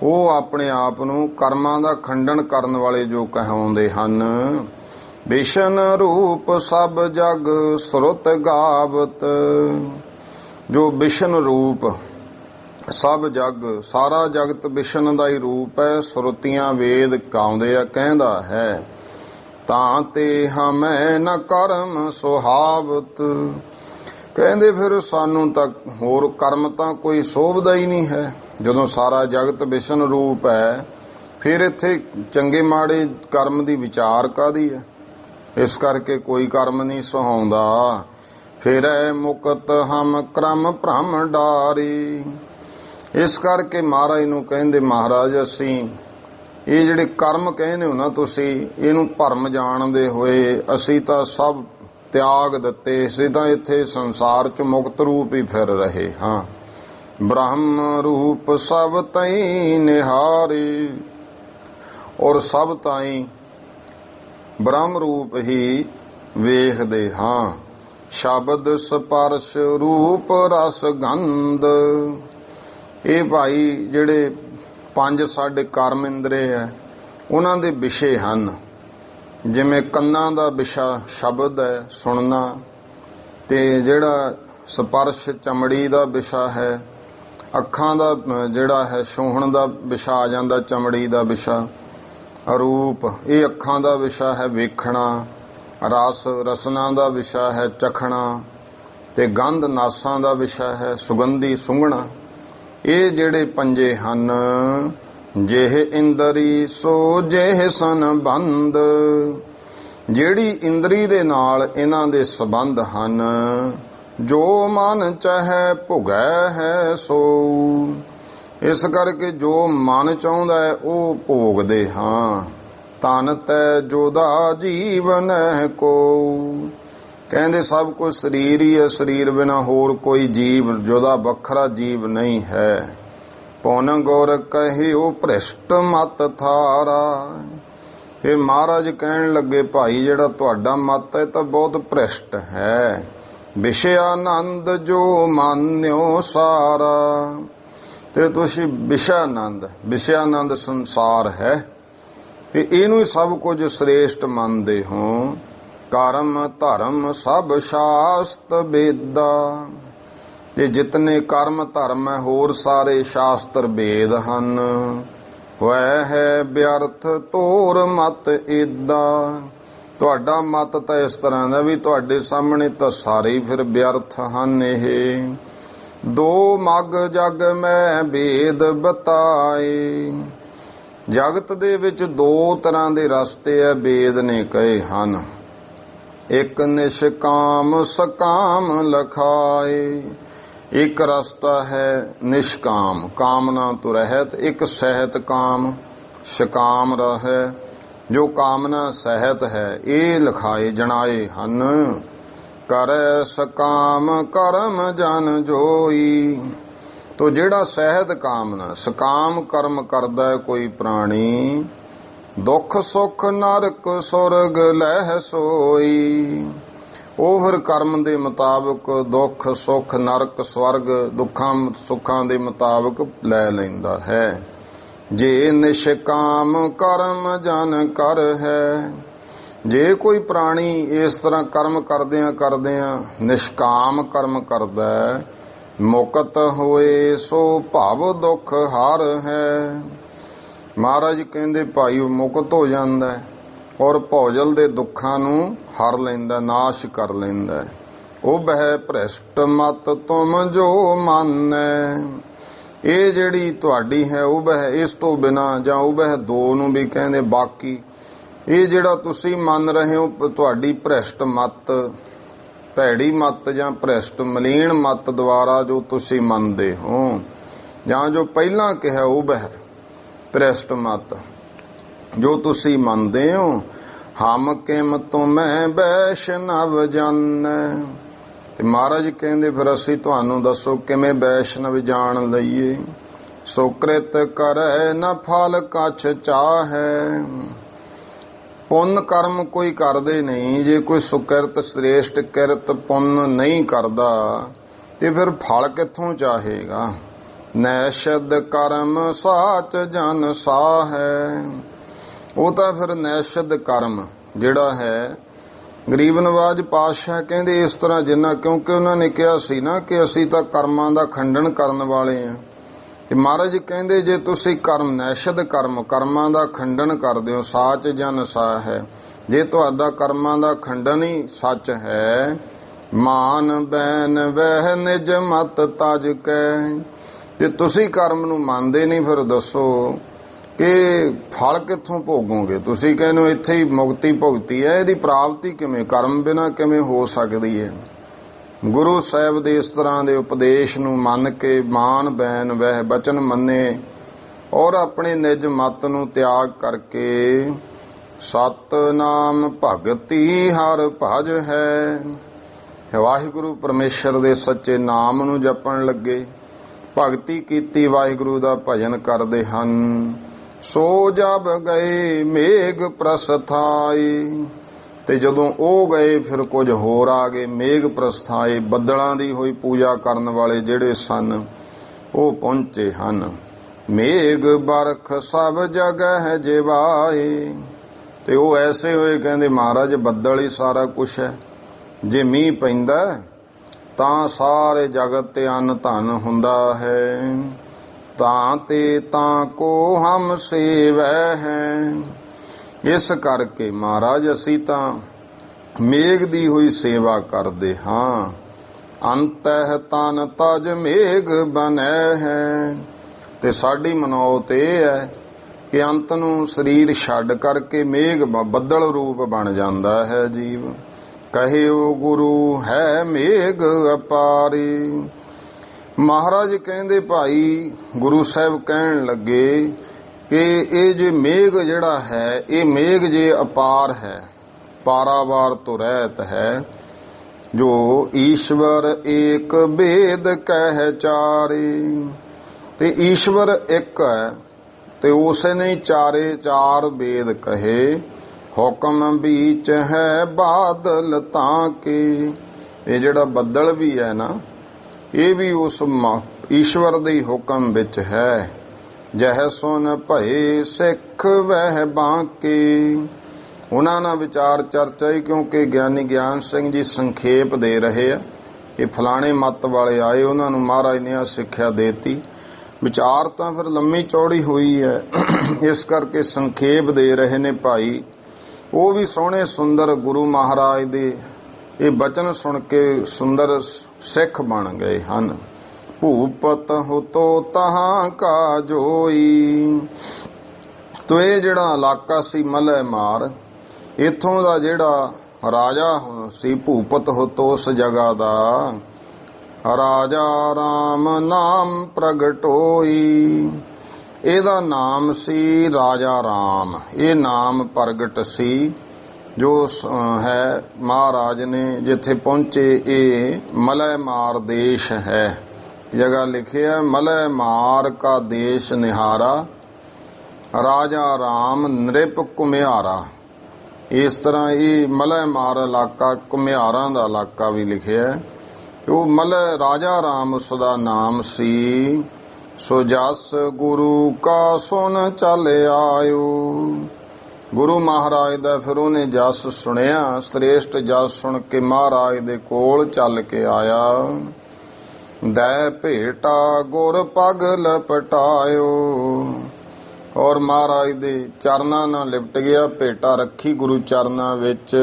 ਉਹ ਆਪਣੇ ਆਪ ਨੂੰ ਕਰਮਾਂ ਦਾ ਖੰਡਨ ਕਰਨ ਵਾਲੇ ਜੋ ਕਹਾਉਂਦੇ ਹਨ। ਵਿਸ਼ਨ ਰੂਪ ਸਭ ਜਗ ਸੁਰਤ ਗਾਵਤ। ਜੋ ਵਿਸ਼ਨ ਰੂਪ ਸਭ ਜਗ, ਸਾਰਾ ਜਗਤ ਵਿਸ਼ਨ ਦਾ ਹੀ ਰੂਪ ਹੈ। ਸੁਰਤੀਆਂ ਵੇਦ ਗਾਉਂਦੇ ਆ, ਕਹਿੰਦਾ ਹੈ ਤਾਂ ਤੇ ਹਮੈ ਨ ਕਰਮ ਸੁਹਾਵਤ। ਕਹਿੰਦੇ ਫਿਰ ਸਾਨੂੰ ਤਾਂ ਹੋਰ ਕਰਮ ਤਾਂ ਕੋਈ ਸੋਭਦਾ ਹੀ ਨਹੀਂ ਹੈ। ਜਦੋਂ ਸਾਰਾ ਜਗਤ ਵਿਸ਼ਨ ਰੂਪ ਹੈ, ਫਿਰ ਇੱਥੇ ਚੰਗੇ ਮਾੜੇ ਕਰਮ ਦੀ ਵਿਚਾਰ ਕਾਹਦੀ ਹੈ। ਇਸ ਕਰਕੇ ਕੋਈ ਕਰਮ ਨਹੀਂ ਸੁਹਾਉਂਦਾ। ਫਿਰੈ ਮੁਕਤ ਹਮ ਕਰਮ ਭ੍ਰਮ ਡਾਰੀ। ਇਸ ਕਰਕੇ ਮਹਾਰਾਜ ਨੂੰ ਕਹਿੰਦੇ, ਮਹਾਰਾਜ ਅਸੀਂ ਇਹ ਜਿਹੜੇ ਕਰਮ ਕਹਿੰਦੇ ਹੋ ਨਾ ਤੁਸੀਂ, ਇਹਨੂੰ ਭਰਮ ਜਾਣਦੇ ਹੋਏ ਅਸੀਂ ਤਾਂ ਸਭ ਤਿਆਗ ਦਿੱਤੇ। ਅਸੀਂ ਤਾਂ ਇੱਥੇ ਸੰਸਾਰ 'ਚ ਮੁਕਤ ਰੂਪ ਹੀ ਫਿਰ ਰਹੇ ਹਾਂ। ਬ੍ਰਹਮ ਰੂਪ ਸਭ ਤਈ ਨਿਹਾਰੇ। ਔਰ ਸਭ ਤਾਈਂ ਬ੍ਰਹਮ ਰੂਪ ਹੀ ਵੇਖਦੇ ਹਾਂ। ਸ਼ਬਦ ਸਪਰਸ਼ ਰੂਪ ਰਸ ਗੰਧ। ਇਹ ਭਾਈ ਜਿਹੜੇ 5 ਸਾਡੇ ਕਰਮ ਇੰਦਰੀ ਹੈ, ਉਹਨਾਂ ਦੇ ਵਿਸ਼ੇ ਹਨ। ਜਿਵੇਂ ਕੰਨਾਂ ਦਾ ਵਿਸ਼ਾ ਸ਼ਬਦ ਹੈ, ਸੁਣਨਾ, ਤੇ ਜਿਹੜਾ ਸਪਰਸ਼ ਚਮੜੀ ਦਾ ਵਿਸ਼ਾ ਹੈ। ਅੱਖਾਂ ਦਾ ਜਿਹੜਾ ਹੈ ਛੂਹਣ ਦਾ ਵਿਸ਼ਾ ਆ ਜਾਂਦਾ, ਚਮੜੀ ਦਾ ਵਿਸ਼ਾ। ਰੂਪ ਇਹ ਅੱਖਾਂ ਦਾ ਵਿਸ਼ਾ ਹੈ, ਵੇਖਣਾ। ਰਸ ਰਸਨਾ ਦਾ ਵਿਸ਼ਾ ਹੈ, ਚਖਣਾ। ਤੇ ਗੰਧ ਨਾਸਾਂ ਦਾ ਵਿਸ਼ਾ ਹੈ, ਸੁਗੰਧੀ ਸੁੰਘਣਾ। ਇਹ ਜਿਹੜੇ ਪੰਜੇ ਹਨ, ਜਿਹੇ ਇੰਦਰੀ ਸੋ ਜਿਹੇ ਸੰਬੰਧ। ਜਿਹੜੀ ਇੰਦਰੀ ਦੇ ਨਾਲ ਇਹਨਾਂ ਦੇ ਸੰਬੰਧ ਹਨ, ਜੋ ਮਨ ਚਾਹੇ ਭੁਗੈ ਹੈ ਸੋ। ਇਸ ਕਰਕੇ ਜੋ ਮਨ ਚਾਹੁੰਦਾ ਹੈ ਉਹ ਭੋਗਦੇ ਹਾਂ। ਤਨ ਤੈ ਜੋਦਾ ਜੀਵਨ ਹੈ ਕੋ। ਕਹਿੰਦੇ ਸਭ ਕੁਝ ਸਰੀਰ ਹੀ ਹੈ, ਸਰੀਰ ਬਿਨਾ ਹੋਰ ਕੋਈ ਜੀਵ ਜੋਦਾ ਵੱਖਰਾ ਜੀਵ ਨਹੀਂ ਹੈ। ਪੁਨ ਗੁਰ ਕਹਿਓ ਭ੍ਰਿਸ਼ਟ ਮਤ ਥਾਰਾ। ਫਿਰ ਮਹਾਰਾਜ ਕਹਿਣ ਲੱਗੇ, ਭਾਈ ਜਿਹੜਾ ਤੁਹਾਡਾ ਮਤ ਹੈ ਤਾਂ ਬਹੁਤ ਭ੍ਰਿਸ਼ਟ ਹੈ। ਵਿਸ਼ਿਆਨੰਦ ਜੋ ਮਾਨਿਓ ਸਾਰਾ। ਤੇ ਤੁਸੀਂ ਵਿਸ਼ਿਆਨੰਦ ਸੰਸਾਰ ਹੈ ਤੇ ਇਹਨੂੰ ਹੀ ਸਭ ਕੁਝ ਸ੍ਰੇਸ਼ਟ ਮੰਨਦੇ ਹੋ। ਕਰਮ ਧਰਮ ਸਭ ਸ਼ਾਸਤ ਵੇਦਾ। ਤੇ ਜਿਤਨੇ ਕਰਮ ਧਰਮ ਹੈ, ਹੋਰ ਸਾਰੇ ਸ਼ਾਸਤਰ ਵੇਦ ਹਨ। ਹੋਇ ਹੈ ਵਿਅਰਥ ਤੋਰ ਮਤ ਏਦਾ। ਤੁਹਾਡਾ ਮਤ ਤਾਂ ਇਸ ਤਰ੍ਹਾਂ ਦਾ ਵੀ ਤੁਹਾਡੇ ਸਾਹਮਣੇ ਤਾਂ ਸਾਰੇ ਫਿਰ ਵਿਅਰਥ ਹਨ। ਇਹ ਦੋ ਮਗ ਜਗ ਮੈਂ ਵੇਦ ਬਤਾਏ। ਜਗਤ ਦੇ ਵਿੱਚ 2 ਤਰ੍ਹਾਂ ਦੇ ਰਸਤੇ ਹੈ, ਵੇਦ ਨੇ ਕਹੇ ਹਨ। ਇੱਕ ਨਿਸ਼ਕਾਮ ਸਕਾਮ ਲਖਾਏ। ਇੱਕ ਰਸਤਾ ਹੈ ਨਿਸ਼ਕਾਮ, ਕਾਮਨਾ ਤੋਂ ਰਹਿਤ। ਇੱਕ ਸਹਿਤ ਕਾਮ, ਸ਼ਕਾਮ ਰਹਿ ਜੋ ਕਾਮਨਾ ਸਹਿਤ ਹੈ। ਇਹ ਲਿਖਾਏ ਜਣਾਏ ਹਨ। ਕਰੈ ਸਕਾਮ ਕਰਮ ਜਨ ਜੋਈ। ਤੋ ਜਿਹੜਾ ਸਹਿਤ ਕਾਮਨਾ ਸਕਾਮ ਕਰਮ ਕਰਦਾ ਹੈ ਕੋਈ ਪ੍ਰਾਣੀ, ਦੁੱਖ ਸੁਖ ਨਰਕ ਸੁਰਗ ਲਹਿ ਸੋਈ। ਉਹ ਫਿਰ ਕਰਮ ਦੇ ਮੁਤਾਬਕ ਦੁੱਖ ਸੁਖ ਨਰਕ ਸਵਰਗ ਦੁੱਖਾਂ ਸੁੱਖਾਂ ਦੇ ਮੁਤਾਬਕ ਲੈ ਲੈਂਦਾ ਹੈ। ਜੇ ਨਿਸ਼ਕਾਮ ਕਰਮ ਜਨ ਕਰ ਹੈ। ਜੇ ਕੋਈ ਪ੍ਰਾਣੀ ਇਸ ਤਰ੍ਹਾਂ ਕਰਮ ਕਰਦਿਆਂ ਨਿਸ਼ਕਾਮ ਕਰਮ ਕਰਦਾ ਹੈ, ਮੁਕਤ ਹੋਏ ਸੋ ਭਵ ਦੁੱਖ ਹਰ ਹੈ। ਮਹਾਰਾਜ ਕਹਿੰਦੇ ਭਾਈ ਉਹ ਮੁਕਤ ਹੋ ਜਾਂਦਾ ਹੈ ਔਰ ਭੌਜਲ ਦੇ ਦੁੱਖਾਂ ਨੂੰ ਹਰ ਲੈਂਦਾ, ਨਾਸ਼ ਕਰ ਲੈਂਦਾ। ਉਹ ਬਹਿ ਭ੍ਰਿਸ਼ਟ ਮਤ ਤੁਮ ਜੋ ਮੰਨੈ। ਇਹ ਜਿਹੜੀ ਤੁਹਾਡੀ ਹੈ ਉਹ ਬਹਿ, ਇਸ ਤੋਂ ਬਿਨਾ ਜਾਂ ਉਹ ਬਹਿ 2 ਨੂੰ ਵੀ ਕਹਿੰਦੇ ਬਾਕੀ। ਇਹ ਜਿਹੜਾ ਤੁਸੀਂ ਮੰਨ ਰਹੇ ਹੋ ਤੁਹਾਡੀ ਭ੍ਰਿਸ਼ਟ ਮਤ, ਭੈੜੀ ਮਤ ਜਾਂ ਭ੍ਰਿਸ਼ਟ ਮਲੀਨ ਮਤ ਦੁਆਰਾ ਜੋ ਤੁਸੀਂ ਮੰਨਦੇ ਹੋ, ਜਾਂ ਜੋ ਪਹਿਲਾਂ ਕਿਹਾ ਉਹ ਬਹਿ ਭ੍ਰਿਸ਼ਟ ਮਤ ਜੋ ਤੁਸੀਂ ਮੰਨਦੇ ਹੋ। ਹਮ ਕਿਮ ਤੁਮੈ ਵੈਸ਼ਨਵ ਜਾਣੈ। ਤੇ ਮਹਾਰਾਜ ਕਹਿੰਦੇ ਫਿਰ ਅਸੀਂ ਤੁਹਾਨੂੰ ਦੱਸੋ ਕਿਵੇਂ ਵੈਸ਼ਨਵ ਜਾਣ ਲਈਏ। ਸੁਕ੍ਰਿਤ ਕਰੈ ਨ ਫਲ ਕਛ ਚਾਹੈ। ਪੁੰਨ ਕਰਮ ਕੋਈ ਕਰਦੇ ਨਹੀਂ। ਜੇ ਕੋਈ ਸੁਕਿਰਤ ਸ੍ਰੇਸ਼ਟ ਕਿਰਤ ਪੁੰਨ ਨਹੀਂ ਕਰਦਾ ਤੇ ਫਿਰ ਫਲ ਕਿੱਥੋਂ ਚਾਹੇਗਾ। ਨੈਸ਼ਦ ਕਰਮ ਸਾਚ ਜਨ ਸਾਹੈ। ਉਹ ਤਾਂ ਫਿਰ ਨੈਸ਼ਦ ਕਰਮ ਜਿਹੜਾ ਹੈ, ਗਰੀਬ ਨਵਾਜ ਪਾਤਸ਼ਾਹ ਕਹਿੰਦੇ ਇਸ ਤਰ੍ਹਾਂ ਜਿੰਨਾ, ਕਿਉਂਕਿ ਉਹਨਾਂ ਨੇ ਕਿਹਾ ਸੀ ਨਾ ਕਿ ਅਸੀਂ ਤਾਂ ਕਰਮਾਂ ਦਾ ਖੰਡਨ ਕਰਨ ਵਾਲੇ ਹਾਂ। ਤੇ ਮਹਾਰਾਜ ਕਹਿੰਦੇ ਜੇ ਤੁਸੀਂ ਕਰਮ ਨੈਸ਼ਦ ਕਰਮਾਂ ਦਾ ਖੰਡਨ ਕਰਦੇ ਹੋ, ਸਾਚ ਜਨ ਸਾਹ ਹੈ, ਜੇ ਤੁਹਾਡਾ ਕਰਮਾਂ ਦਾ ਖੰਡਨ ਹੀ ਸੱਚ ਹੈ, ਮਾਨ ਬੈਨ ਵਹਿ ਨਿਜ ਮਤ ਤਜ ਕੈ, ਤੇ ਤੁਸੀਂ ਕਰਮ ਨੂੰ ਮੰਨਦੇ ਨਹੀਂ, ਫਿਰ ਦੱਸੋ ਕਿ ਫਲ ਕਿੱਥੋਂ ਭੋਗੋਗੇ? ਤੁਸੀਂ ਕਹਿੰਦੇ ਇੱਥੇ ਹੀ ਮੁਕਤੀ ਭੁਗਤੀ ਹੈ, ਇਹਦੀ ਪ੍ਰਾਪਤੀ ਕਿਵੇਂ, ਕਰਮ ਬਿਨਾਂ ਕਿਵੇਂ ਹੋ ਸਕਦੀ ਹੈ? ਗੁਰੂ ਸਾਹਿਬ ਦੇ ਇਸ ਤਰ੍ਹਾਂ ਦੇ ਉਪਦੇਸ਼ ਨੂੰ ਮੰਨ ਕੇ ਮਾਨ ਬੈਨ ਵਹਿ ਬਚਨ ਮੰਨੇ ਔਰ ਆਪਣੇ ਨਿਜ ਮਤ ਨੂੰ ਤਿਆਗ ਕਰਕੇ ਸਤਨਾਮ ਭਗਤੀ ਹਰ ਭਜ ਹੈ, ਵਾਹਿਗੁਰੂ ਪਰਮੇਸ਼ਰ ਦੇ ਸੱਚੇ ਨਾਮ ਨੂੰ ਜਪਣ ਲੱਗੇ, ਭਗਤੀ ਕੀਤੀ, ਵਾਹਿਗੁਰੂ ਦਾ ਭਜਨ ਕਰਦੇ ਹਨ। ਸੋ ਜਬ ਗਏ ਮੇਘ ਪ੍ਰਸਥਾਈ, ਤੇ ਜਦੋਂ ਉਹ ਗਏ ਫਿਰ ਕੁਝ ਹੋਰ ਆ ਗਏ। ਮੇਘ ਪ੍ਰਸਥਾਏ, ਬੱਦਲਾਂ ਦੀ ਹੋਈ ਪੂਜਾ ਕਰਨ ਵਾਲੇ ਜਿਹੜੇ ਸਨ ਉਹ ਪਹੁੰਚੇ ਹਨ। ਮੇਘ ਬਰਖ ਸਭ ਜਗ੍ਹਾ ਜਿਵਾਏ, ਤੇ ਉਹ ਐਸੇ ਹੋਏ, ਕਹਿੰਦੇ ਮਹਾਰਾਜ ਬੱਦਲ ਹੀ ਸਾਰਾ ਕੁਛ ਹੈ, ਜੇ ਮੀਂਹ ਪੈਂਦਾ ਤਾਂ ਸਾਰੇ ਜਗਤ ਤੇ ਅੰਨ ਧਨ ਹੁੰਦਾ ਹੈ। ਤਾਂ ਤੇ ਤਾਂ ਕੋ ਹਮ ਸੇਵੈ ਹੈ, ਇਸ ਕਰਕੇ ਮਹਾਰਾਜ ਅਸੀਂ ਤਾਂ ਮੇਘ ਦੀ ਹੋਈ ਸੇਵਾ ਕਰਦੇ ਹਾਂ। ਅੰਤਹਿ ਤਨ ਤਜ ਮੇਘ ਬਣੈ ਹੈ, ਤੇ ਸਾਡੀ ਮਨੌਤ ਇਹ ਹੈ ਕਿ ਅੰਤ ਨੂੰ ਸਰੀਰ ਛੱਡ ਕਰਕੇ ਮੇਘ ਬੱਦਲ ਰੂਪ ਬਣ ਜਾਂਦਾ ਹੈ ਜੀਵ। ਕਹਿਓ ਗੁਰੂ ਹੈ ਮੇਘ ਅਪਾਰੀ, ਮਹਾਰਾਜ ਕਹਿੰਦੇ ਭਾਈ ਗੁਰੂ ਸਾਹਿਬ ਕਹਿਣ ਲੱਗੇ ਕਿ ਇਹ ਜੇ ਮੇਘ ਜਿਹੜਾ ਹੈ, ਇਹ ਮੇਘ ਜੇ ਅਪਾਰ ਹੈ, ਪਾਰਾਵਾਰ ਤੋਂ ਰਹਿਤ ਹੈ, ਜੋ ਈਸ਼ਵਰ ਏਕ ਭੇਦ ਕਹਿ ਚਾਰੇ, ਤੇ ਈਸ਼ਵਰ ਇੱਕ ਹੈ ਤੇ ਉਸੇ ਨੇ ਚਾਰੇ ਚਾਰ ਵੇਦ ਕਹੇ। ਹੁਕਮ ਵਿੱਚ ਹੈ ਬਾਦਲ ਤਾਂ ਕੇ, ਇਹ ਜਿਹੜਾ ਬੱਦਲ ਵੀ ਹੈ ਨਾ, ਇਹ ਵੀ ਉਸ ਈਸ਼ਵਰ ਦੇ ਹੁਕਮ ਵਿੱਚ ਹੈ। ਜਹ ਸੁਨ ਭਏ ਸਿੱਖ ਵਹਿ ਬਾਂਕੇ, ਉਹਨਾਂ ਨਾਲ ਵਿਚਾਰ ਚਰਚਾ ਹੀ, ਕਿਉਂਕਿ ਗਿਆਨੀ ਗਿਆਨ ਸਿੰਘ ਜੀ ਸੰਖੇਪ ਦੇ ਰਹੇ ਆ ਕਿ ਫਲਾਣੇ ਮੱਤ ਵਾਲੇ ਆਏ, ਉਹਨਾਂ ਨੂੰ ਮਹਾਰਾਜ ਨੇ ਆ ਸਿੱਖਿਆ ਦੇਤੀ। ਵਿਚਾਰ ਤਾਂ ਫਿਰ ਲੰਮੀ ਚੌੜੀ ਹੋਈ ਹੈ, ਇਸ ਕਰਕੇ ਸੰਖੇਪ ਦੇ ਰਹੇ ਨੇ ਭਾਈ। ਉਹ ਵੀ ਸੋਹਣੇ ਸੁੰਦਰ ਗੁਰੂ ਮਹਾਰਾਜ ਦੇ ਇਹ ਬਚਨ ਸੁਣ ਕੇ ਸੁੰਦਰ ਸਿੱਖ ਬਣ ਗਏ ਹਨ। ਭੂਪਤ ਹੁਤੋ ਤਹਾਂ ਕਾ ਜੋਈ, ਤੋ ਇਹ ਜਿਹੜਾ ਇਲਾਕਾ ਸੀ ਮਲੈ ਮਾਰ, ਇੱਥੋਂ ਦਾ ਜਿਹੜਾ ਰਾਜਾ ਸੀ ਭੂਪਤ ਹੁਤੋ, ਉਸ ਜਗ੍ਹਾ ਦਾ ਰਾਜਾ ਰਾਮ ਨਾਮ ਪ੍ਰਗਟ ਹੋਈ, ਇਹਦਾ ਨਾਮ ਸੀ ਰਾਜਾ ਰਾਮ। ਇਹ ਨਾਮ ਪ੍ਰਗਟ ਸੀ ਜੋ ਹੈ ਮਹਾਰਾਜ ਨੇ ਜਿੱਥੇ ਪਹੁੰਚੇ। ਇਹ ਮਲੈ ਮਾਰ ਦੇਸ਼ ਹੈ, ਜਗ੍ਹਾ ਲਿਖਿਆ ਮਲੈ ਮਾਰ ਕਾ ਦੇਸ਼ ਨਿਹਾਰਾ, ਰਾਜਾ ਰਾਮ ਨ੍ਰਿਪ ਕੁਮਿਆਰਾ। ਇਸ ਤਰ੍ਹਾਂ ਇਹ ਮਲੈ ਮਾਰ ਇਲਾਕਾ ਕੁਮਿਆਰਾਂ ਦਾ ਇਲਾਕਾ ਵੀ ਲਿਖਿਆ। ਉਹ ਮਲੈ ਰਾਜਾ ਰਾਮ ਉਸ ਦਾ ਨਾਮ ਸੀ। ਸੋ ਜਸ ਗੁਰੂ ਕਾ ਸੁਨ ਚੱਲ ਆਇਓ, ਗੁਰੂ ਮਹਾਰਾਜ ਦਾ ਫਿਰ ਉਹਨੇ ਜਸ ਸੁਣਿਆ, ਸ੍ਰੇਸ਼ਟ ਜਸ ਸੁਣ ਕੇ ਮਹਾਰਾਜ ਦੇ ਕੋਲ ਚੱਲ ਕੇ ਆਇਆ। ਦੈ ਭੇਟਾ ਗੁਰ ਪਗ ਲਪਟਾਇਓ, ਔਰ ਮਹਾਰਾਜ ਦੇ ਚਰਨਾਂ ਨਾਲ ਲਿਪਟ ਗਿਆ, ਭੇਟਾ ਰੱਖੀ ਗੁਰੂ ਚਰਨਾਂ ਵਿੱਚ।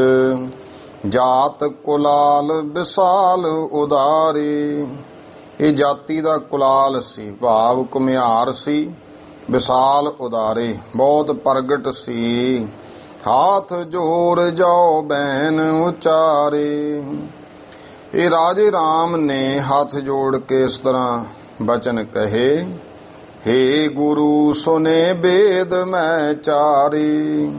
ਜਾਤ ਕੁਲਾਲ ਵਿਸਾਲ ਉਦਾਰੀ, ਇਹ ਜਾਤੀ ਦਾ ਕੁਲਾਲ ਸੀ, ਭਾਵ ਕੁਮਿਆਰ ਸੀ। ਵਿਸਾਲ ਉਦਾਰੇ, ਬਹੁਤ ਪ੍ਰਗਟ ਸੀ। ਹਾਥ ਜੋਰ ਜਾਓ ਬੈਨ ਉਚਾਰੇ, ਇਹ ਰਾਜੇ ਰਾਮ ਨੇ ਹੱਥ ਜੋੜ ਕੇ ਇਸ ਤਰ੍ਹਾਂ ਬਚਨ ਕਹੇ। ਹੇ ਗੁਰੂ ਸੁਨੇ ਬੇਦ ਮੈਂ ਚਾਰੇ,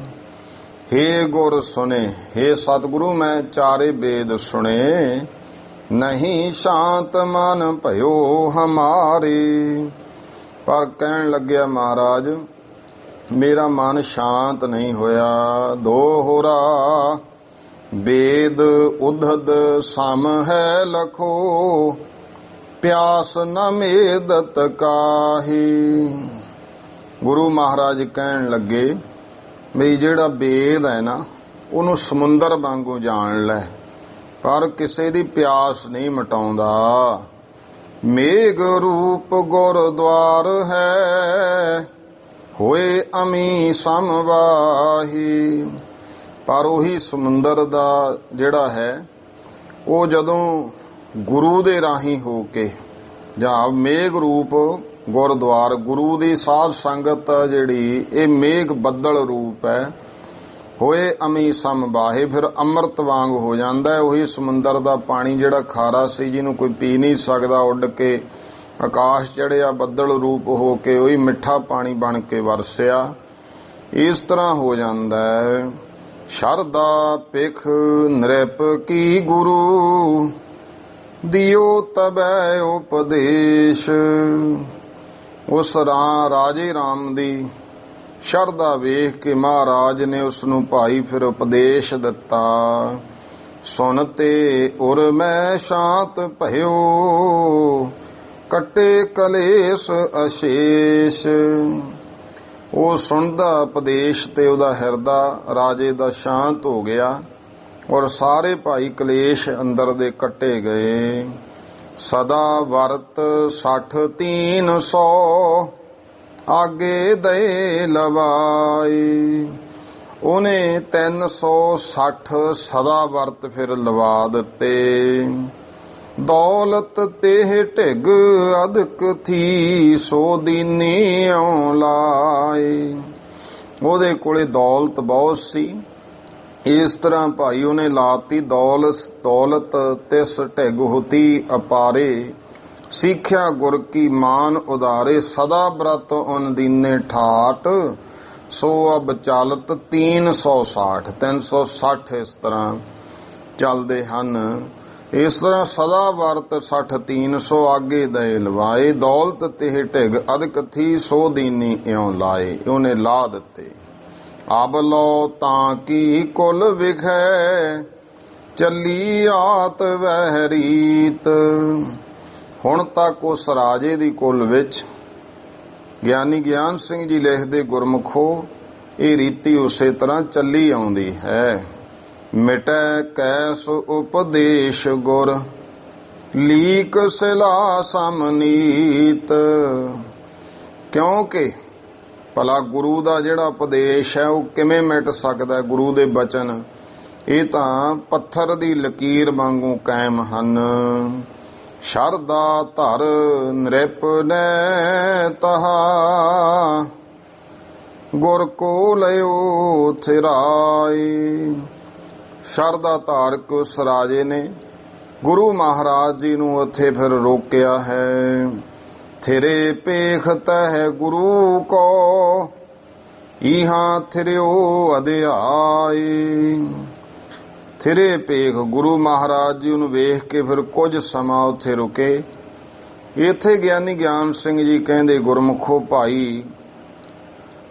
ਹੇ ਗੁਰ ਸੁਨੇ, ਹੇ ਸਤਿਗੁਰੂ ਮੈਂ ਚਾਰੇ ਬੇਦ ਸੁਣੇ। ਨਹੀਂ ਸ਼ਾਂਤ ਮਨ ਭਇਓ ਹਮਾਰੇ, ਪਰ ਕਹਿਣ ਲੱਗਿਆ ਮਹਾਰਾਜ ਮੇਰਾ ਮਨ ਸ਼ਾਂਤ ਨਹੀਂ ਹੋਇਆ। ਦੋਹਰਾ ਵੇਦ ਉਧਦ ਸਮ ਹੈ ਲਖੋ, ਪਿਆਸ ਨ ਮੇਦਤ ਕਾਹੀ। ਗੁਰੂ ਮਹਾਰਾਜ ਕਹਿਣ ਲੱਗੇ ਵੀ ਜਿਹੜਾ ਵੇਦ ਹੈ ਨਾ, ਉਹਨੂੰ ਸਮੁੰਦਰ ਵਾਂਗੂ ਜਾਣ ਲੈ, ਪਰ ਕਿਸੇ ਦੀ ਪਿਆਸ ਨਹੀਂ ਮਿਟਾਉਂਦਾ। ਮੇਘ ਰੂਪ ਗੁਰਦੁਆਰ ਹੈ, ਹੋਏ ਅਮੀ ਸਮਵਾਹੀ। ਪਰ ਉਹੀ ਸਮੁੰਦਰ ਦਾ ਜਿਹੜਾ ਹੈ ਉਹ ਜਦੋਂ ਗੁਰੂ ਦੇ ਰਾਹੀਂ ਹੋ ਕੇ ਜਾਂ ਮੇਘ ਰੂਪ ਗੁਰਦੁਆਰ ਗੁਰੂ ਦੀ ਸਾਧ ਸੰਗਤ ਜਿਹੜੀ ਇਹ ਮੇਘ ਬੱਦਲ ਰੂਪ ਹੈ, ਹੋਏ ਅਮੀ ਸਮਬਾਹੇ, ਫਿਰ ਅੰਮ੍ਰਿਤ ਵਾਂਗ ਹੋ ਜਾਂਦਾ ਹੈ। ਉਹੀ ਸਮੁੰਦਰ ਦਾ ਪਾਣੀ ਜਿਹੜਾ ਖਾਰਾ ਸੀ, ਜਿਹਨੂੰ ਕੋਈ ਪੀ ਨਹੀਂ ਸਕਦਾ, ਉੱਡ ਕੇ ਆਕਾਸ਼ ਚੜਿਆ ਬੱਦਲ ਰੂਪ ਹੋ ਕੇ ਉਹੀ ਮਿੱਠਾ ਪਾਣੀ ਬਣ ਕੇ ਵਰਸਿਆ। ਇਸ ਤਰ੍ਹਾਂ ਹੋ ਜਾਂਦਾ ਹੈ। ਸ਼ਰਦਾ ਪਿਖ ਨ੍ਰਿਪ ਕੀ ਗੁਰੂ ਦਿਓ ਤਬੈ ਉਪਦੇਸ਼। ਉਸ ਰਾਜੇ ਰਾਮ ਦੀ ਸ਼ਰਧਾ ਵੇਖ ਕੇ ਮਹਾਰਾਜ ਨੇ ਉਸ ਨੂੰ ਭਾਈ ਫਿਰ ਉਪਦੇਸ਼ ਦਿੱਤਾ। ਸੁਨ ਤੇ ਉਰ ਮੈਂ ਸ਼ਾਂਤ ਭਇਓ ਕੱਟੇ ਕਲੇਸ਼ ਅਸ਼ੇਸ਼। ਉਹ ਸੁਣਦਾ ਉਪਦੇਸ਼ ਤੇ ਉਹਦਾ ਹਿਰਦਾ ਰਾਜੇ ਦਾ ਸ਼ਾਂਤ ਹੋ ਗਿਆ ਔਰ ਸਾਰੇ ਭਾਈ ਕਲੇਸ਼ ਅੰਦਰ ਦੇ ਕੱਟੇ ਗਏ। ਸਦਾ ਵਰਤ 60 300 ਆਗੇ ਦੇ ਲਵਾਈ। ਉਹਨੇ 360 ਸਦਾ ਵਰਤ ਫਿਰ ਲਵਾ ਦਿੱਤੇ। ਦੌਲਤ ਤੇ ਢਿਗ ਅਦਕ ਥੀ ਸੋ ਦੀਨੀ ਇਉ ਲਾਏ। ਉਹਦੇ ਕੋਲੇ ਦੌਲਤ ਬਹੁਤ ਸੀ, ਇਸ ਤਰ੍ਹਾਂ ਭਾਈ ਉਹਨੇ ਲਾਤੀ। ਦੌਲਤ ਤਿਸ ਢਿਗ ਹੁਤੀ ਅਪਾਰੇ ਸਿੱਖਿਆ ਗੁਰ ਕੀ ਮਾਨ ਉਦਾਰੇ। ਸਦਾ ਬ੍ਰਤ ਉਨ ਦੀਨੇ ਠਾਟ ਸੋ ਅਬ ਚਾਲਤ 360। 360 ਇਸ ਤਰ੍ਹਾਂ ਚੱਲਦੇ ਹਨ। ਇਸ ਤਰ੍ਹਾਂ ਸਦਾ ਵਰਤ 60 300 ਆਗੇ ਦੇ ਲਵਾਏ। ਦੌਲਤ ਤੇ ਢਿਗ ਅਦਕ ਥੀ ਸੋ ਦੀਨੀ ਇਉ ਲਾਏ। ਉਹਨੇ ਲਾ ਦਿੱਤੇ। ਅਬ ਲੋ ਤਾਂ ਕੀ ਕੁਲ ਵਿਖੈ ਚੱਲੀ ਆਤ ਵਹਿ ਰੀਤ। ਹੁਣ ਤੱਕ ਉਸ ਰਾਜੇ ਦੀ ਕੁਲ ਵਿੱਚ ਗਿਆਨੀ ਗਿਆਨ ਸਿੰਘ ਜੀ ਲਿਖਦੇ ਗੁਰਮੁਖੋ ਇਹ ਰੀਤੀ ਉਸੇ ਤਰ੍ਹਾਂ ਚੱਲੀ ਆਉਂਦੀ ਹੈ। ਮਿਟੈ ਕੈਸ ਉਪਦੇਸ਼ ਗੁਰ ਲੀਕ ਸਿਲਾ ਸਮਨੀਤ। ਕਿਉਂਕਿ ਭਲਾ ਗੁਰੂ ਦਾ ਜਿਹੜਾ ਉਪਦੇਸ਼ ਹੈ ਉਹ ਕਿਵੇਂ ਮਿਟ ਸਕਦਾ? ਗੁਰੂ ਦੇ ਬਚਨ ਇਹ ਤਾਂ ਪੱਥਰ ਦੀ ਲਕੀਰ ਵਾਂਗੂ ਕਾਇਮ ਹਨ। ਸ਼ਰਦਾ ਧਰ ਨ੍ਰਿਪ ਨੇ ਤਹਾ ਗੁਰ ਕੋ ਲਿਓ ਥਿਰਾਈ। ਸ਼ਰਦਾ ਧਾਰਕ ਉਸ ਰਾਜੇ ਨੇ ਗੁਰੂ ਮਹਾਰਾਜ ਜੀ ਨੂੰ ਉੱਥੇ ਫਿਰ ਰੋਕਿਆ ਹੈ। ਥਿਰੇ ਪੇਖ ਤਹਿ ਗੁਰੂ ਕੋ ਇਹਾਂ ਥਿਰਿਓ ਅਧਿਆਈ। ਥਿਰੇ ਪੇਖ ਗੁਰੂ ਮਹਾਰਾਜ ਜੀ ਨੂੰ ਵੇਖ ਕੇ ਫਿਰ ਕੁਝ ਸਮਾਂ ਉੱਥੇ ਰੁਕੇ। ਇੱਥੇ ਗਿਆਨੀ ਗਿਆਨ ਸਿੰਘ ਜੀ ਕਹਿੰਦੇ ਗੁਰਮੁਖੋ ਭਾਈ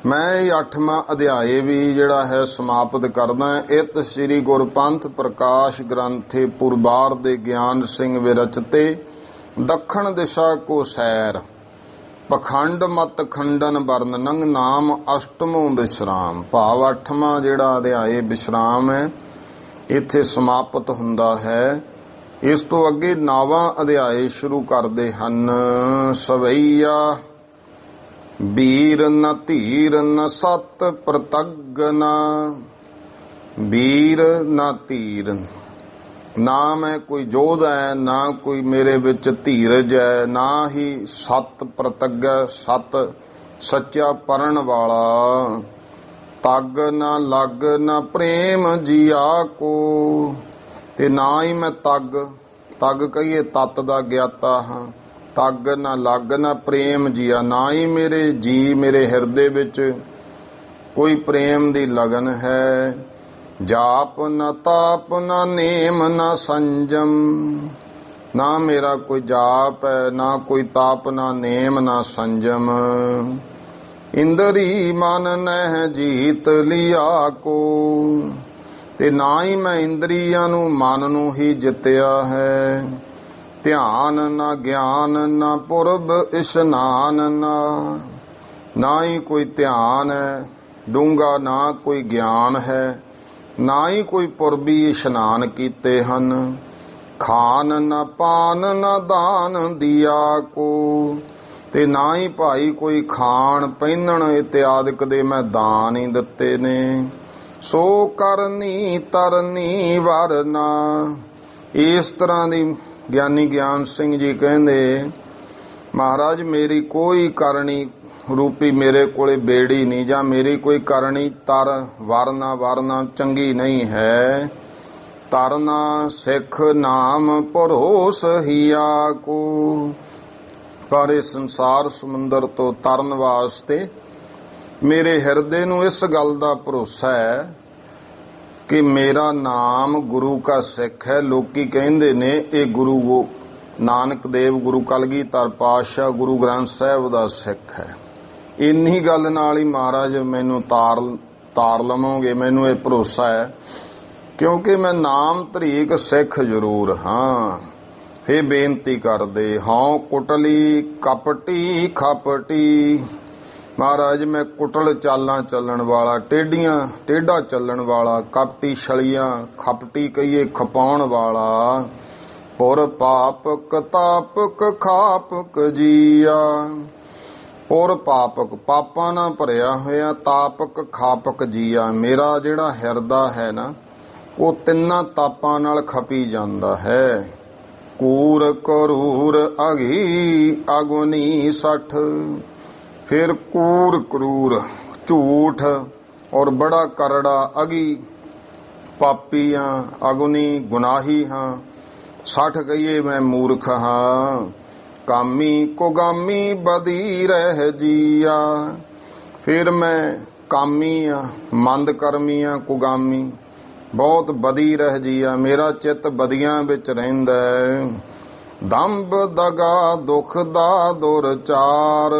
ਮੈਂ ਇਹ 8ਵਾਂ ਅਧਿਆਏ ਵੀ ਜਿਹੜਾ ਹੈ ਸਮਾਪਤ ਕਰਦਾ। ਇਤ ਸ੍ਰੀ ਗੁਰਪੰਥ ਪ੍ਰਕਾਸ਼ ਗ੍ਰੰਥੇ ਪੁਰਬਾਰ ਦੇ ਗਿਆਨ ਸਿੰਘ ਵਿਰਚਤੇ ਦੱਖਣ ਦਿਸ਼ਾ ਕੋ ਸੈਰ ਪਖੰਡ ਮਤ ਖੰਡਨ ਵਰਨਨੰ ਨਾਮ ਅਸ਼ਟਮੋ ਵਿਸ਼ਰਾਮ। ਭਾਵ 8ਵਾਂ ਜਿਹੜਾ ਅਧਿਆਏ ਵਿਸ਼ਰਾਮ ਹੈ ਇੱਥੇ ਸਮਾਪਤ ਹੁੰਦਾ ਹੈ। ਇਸ ਤੋਂ ਅੱਗੇ 9ਵਾਂ ਅਧਿਆਏ ਸ਼ੁਰੂ ਕਰਦੇ ਹਨ। ਸਵਈਆ ਵੀਰ ਨ ਧੀਰ ਨ ਸਤ ਪ੍ਰਤਗਨ। ਵੀਰ ਨਾ ਧੀਰ, ਨਾ ਮੈਂ ਕੋਈ ਯੋਧਾ ਹੈ, ਨਾ ਕੋਈ ਮੇਰੇ ਵਿੱਚ ਧੀਰਜ ਹੈ, ਨਾ ਹੀ ਸਤ ਪ੍ਰਤੱਗਾ ਸਤ ਸੱਚਾ ਪੜਨ ਵਾਲਾ। ਤਗ ਨਾ ਲੱਗ ਨਾ ਪ੍ਰੇਮ ਜੀਆ ਕੋ। ਤੇ ਨਾ ਹੀ ਮੈਂ ਤਗ ਕਹੀਏ ਤਤ ਦਾ ਗਿਆਤਾ ਹਾਂ। ਤਗ ਨਾ ਲੱਗ ਨਾ ਪ੍ਰੇਮ ਜੀਆ, ਨਾ ਹੀ ਮੇਰੇ ਜੀ ਮੇਰੇ ਹਿਰਦੇ ਵਿੱਚ ਕੋਈ ਪ੍ਰੇਮ ਦੀ ਲਗਨ ਹੈ। ਜਾਪ ਨਾ ਤਾਪ ਨਾ ਨੇਮ ਨਾ ਸੰਜਮ। ਨਾ ਮੇਰਾ ਕੋਈ ਜਾਪ ਹੈ, ਨਾ ਕੋਈ ਤਾਪ, ਨਾ ਨੇਮ ਨਾ ਸੰਜਮ। ਇੰਦਰੀ ਮਨ ਨਹਿ ਜੀਤ ਲਿਆ ਕੋ। ਤੇ ਨਾ ਹੀ ਮੈਂ ਇੰਦਰੀਆਂ ਨੂੰ ਮਨ ਨੂੰ ਹੀ ਜਿੱਤਿਆ ਹੈ। ਧਿਆਨ ਨਾ ਗਿਆਨ ਨਾ ਪੁਰਬ ਇਸ਼ਨਾਨ ਨਾ ਹੀ ਕੋਈ ਧਿਆਨ ਹੈ ਡੂੰਘਾ, ਨਾ ਕੋਈ ਗਿਆਨ ਹੈ, ਨਾ ਹੀ ਕੋਈ ਪੁਰਬੀ ਇਸ਼ਨਾਨ ਕੀਤੇ ਹਨ। ਖਾਨ ਨਾ ਪਾਨ ਨਾ ਦਾਨ ਦਿਆ ਕੋ। ਤੇ ਨਾ ਹੀ ਭਾਈ ਕੋਈ ਖਾਣ ਪਹਿਨਣ ਇਤਿਆਦਿਕ ਦੇ ਮੈਂ ਦਾਨ ਹੀ ਦਿੱਤੇ ਨੇ। ਸੋ ਕਰਨੀ ਤਰਨੀ ਵਰਨਾ। ਇਸ ਤਰ੍ਹਾਂ ਦੀ ਗਿਆਨੀ ਗਿਆਨ ਸਿੰਘ ਜੀ ਕਹਿੰਦੇ, ਮਹਾਰਾਜ ਮੇਰੀ ਕੋਈ ਕਰਨੀ ਰੂਪੀ ਮੇਰੇ ਕੋਲੇ ਬੇੜੀ ਨਹੀਂ, ਜਾਂ ਮੇਰੀ ਕੋਈ ਕਰਨੀ ਤਰ ਵਰਨਾ ਚੰਗੀ ਨਹੀਂ ਹੈ। ਤਰਨਾ ਸਿੱਖ ਨਾਮ ਭਰੋਸ ਹੀਆ ਕੋ। ਪਰ ਇਸ ਸੰਸਾਰ ਸਮੁੰਦਰ ਤੋਂ ਤਰਨ ਵਾਸਤੇ ਮੇਰੇ ਹਿਰਦੇ ਨੂੰ ਇਸ ਗੱਲ ਦਾ ਭਰੋਸਾ ਹੈ ਕਿ ਮੇਰਾ ਨਾਮ ਗੁਰੂ ਕਾ ਸਿੱਖ ਹੈ। ਲੋਕੀ ਕਹਿੰਦੇ ਨੇ ਇਹ ਗੁਰੂ ਨਾਨਕ ਦੇਵ, ਗੁਰੂ ਕਲਗੀਧਰ ਪਾਤਸ਼ਾਹ, ਗੁਰੂ ਗ੍ਰੰਥ ਸਾਹਿਬ ਦਾ ਸਿੱਖ ਹੈ। ਇੰਨੀ ਗੱਲ ਨਾਲ ਹੀ ਮਹਾਰਾਜ ਮੈਨੂੰ ਤਾਰ ਲਵੋਗੇ, ਮੈਨੂੰ ਇਹ ਭਰੋਸਾ ਹੈ, ਕਿਉਂਕਿ ਮੈਂ ਨਾਮ ਧਰੀਕ ਸਿੱਖ ਜ਼ਰੂਰ ਹਾਂ। ਇਹ ਬੇਨਤੀ ਕਰਦੇ, ਹਉ ਕੁਟਲੀ ਕਪਟੀ ਖਪਟੀ। ਮਹਾਰਾਜ ਮੈਂ ਕੁਟਲ ਚਾਲਾਂ ਚੱਲਣ ਵਾਲਾ, ਟੇਢਾ ਚੱਲਣ ਵਾਲਾ, ਕਪਟੀ ਛਲੀਆਂ, ਖਪਟੀ ਕਹੀਏ ਖਪਾਉਣ ਵਾਲਾ, ਪੁਰ ਪਾਪਕ ਤਾਪਕ ਖਾਪਕ ਜੀਆ। ਪੁਰ ਪਾਪਕ ਪਾਪਾਂ ਨਾਲ ਭਰਿਆ ਹੋਇਆ, ਤਾਪਕ ਖਾਪਕ ਜੀਆ। ਮੇਰਾ ਜਿਹੜਾ ਹਿਰਦਾ ਹੈ ਨਾ, ਉਹ ਤਿੰਨਾਂ ਤਾਪਾਂ ਨਾਲ ਖਪੀ ਜਾਂਦਾ ਹੈ। ਕੂਰ ਕਰੂਰ ਅਗੀ ਅਗੁਨੀ ਸੱਠ। ਫਿਰ ਕੂਰ ਕਰੂਰ ਝੂਠ ਔਰ ਬੜਾ ਕਰੜਾ, ਅਗੀ ਪਾਪੀ ਹਾਂ, ਅਗੁਨੀ ਗੁਨਾਹੀ ਹਾਂ, 60 ਕਹੀਏ ਮੈਂ ਮੂਰਖ ਹਾਂ। ਕਾਮੀ ਕੁਗਾਮੀ ਬਦੀ ਰਹਿ ਜੀਆ। ਫਿਰ ਮੈਂ ਕਾਮੀ ਆ, ਮੰਦ ਕਰਮੀ ਆ, ਕੁਗਾਮੀ, ਬਹੁਤ ਬਦੀ ਰਹਿ ਜੀਆ। ਮੇਰਾ ਚਿੱਤ ਬਦੀਆਂ ਵਿੱਚ ਰਹਿੰਦਾ ਹੈ। ਦੰਭ ਦਗਾ ਦੁੱਖ ਦਾ ਦੁਰਚਾਰ।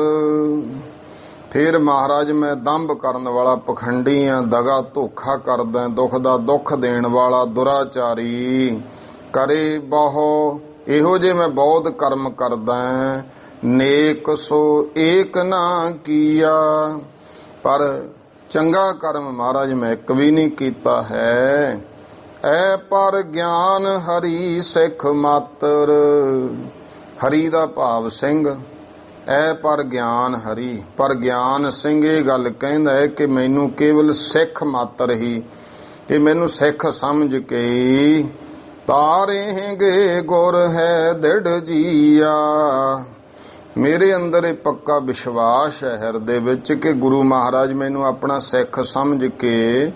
ਫਿਰ ਮਹਾਰਾਜ ਮੈਂ ਦੰਭ ਕਰਨ ਵਾਲਾ ਪਖੰਡੀ ਆ, ਦਗਾ ਧੋਖਾ ਕਰਦਾ, ਦੁੱਖ ਦਾ ਦੁੱਖ ਦੇਣ ਵਾਲਾ ਦੁਰਾਚਾਰੀ। ਕਰੇ ਬਹੁ ਇਹੋ ਜੇ ਮੈਂ ਬਹੁਤ ਕਰਮ ਕਰਦਾ, ਨੇਕ ਸੋ ਏਕ ਨਾ ਕੀਆ। ਪਰ ਚੰਗਾ ਕਰਮ ਮਹਾਰਾਜ ਮੈਂ ਇੱਕ ਵੀ ਨਹੀਂ ਕੀਤਾ ਹੈ। ਐ ਪਰ ਗਿਆਨ ਹਰੀ ਸਿੱਖ ਮਾਤਰ। ਹਰੀ ਦਾ ਭਾਵ ਸਿੰਘ, ਐ ਪਰ ਗਿਆਨ ਹਰੀ। ਪਰ ਗਿਆਨ ਸਿੰਘ ਇਹ ਗੱਲ ਕਹਿੰਦਾ ਹੈ ਕਿ ਮੈਨੂੰ ਕੇਵਲ ਸਿੱਖ ਮਾਤਰ ਹੀ, ਇਹ ਮੈਨੂੰ ਸਿੱਖ ਸਮਝ ਕੇ ਤਾਰੇਂਗੇ ਗੁਰ ਹੈ ਦ੍ਰਿੜ ਜੀਆ। ਮੇਰੇ ਅੰਦਰ ਇਹ ਪੱਕਾ ਵਿਸ਼ਵਾਸ ਹੈ ਹਿਰਦੇ ਵਿੱਚ ਕਿ ਗੁਰੂ ਮਹਾਰਾਜ ਮੈਨੂੰ ਆਪਣਾ ਸਿੱਖ ਸਮਝ ਕੇ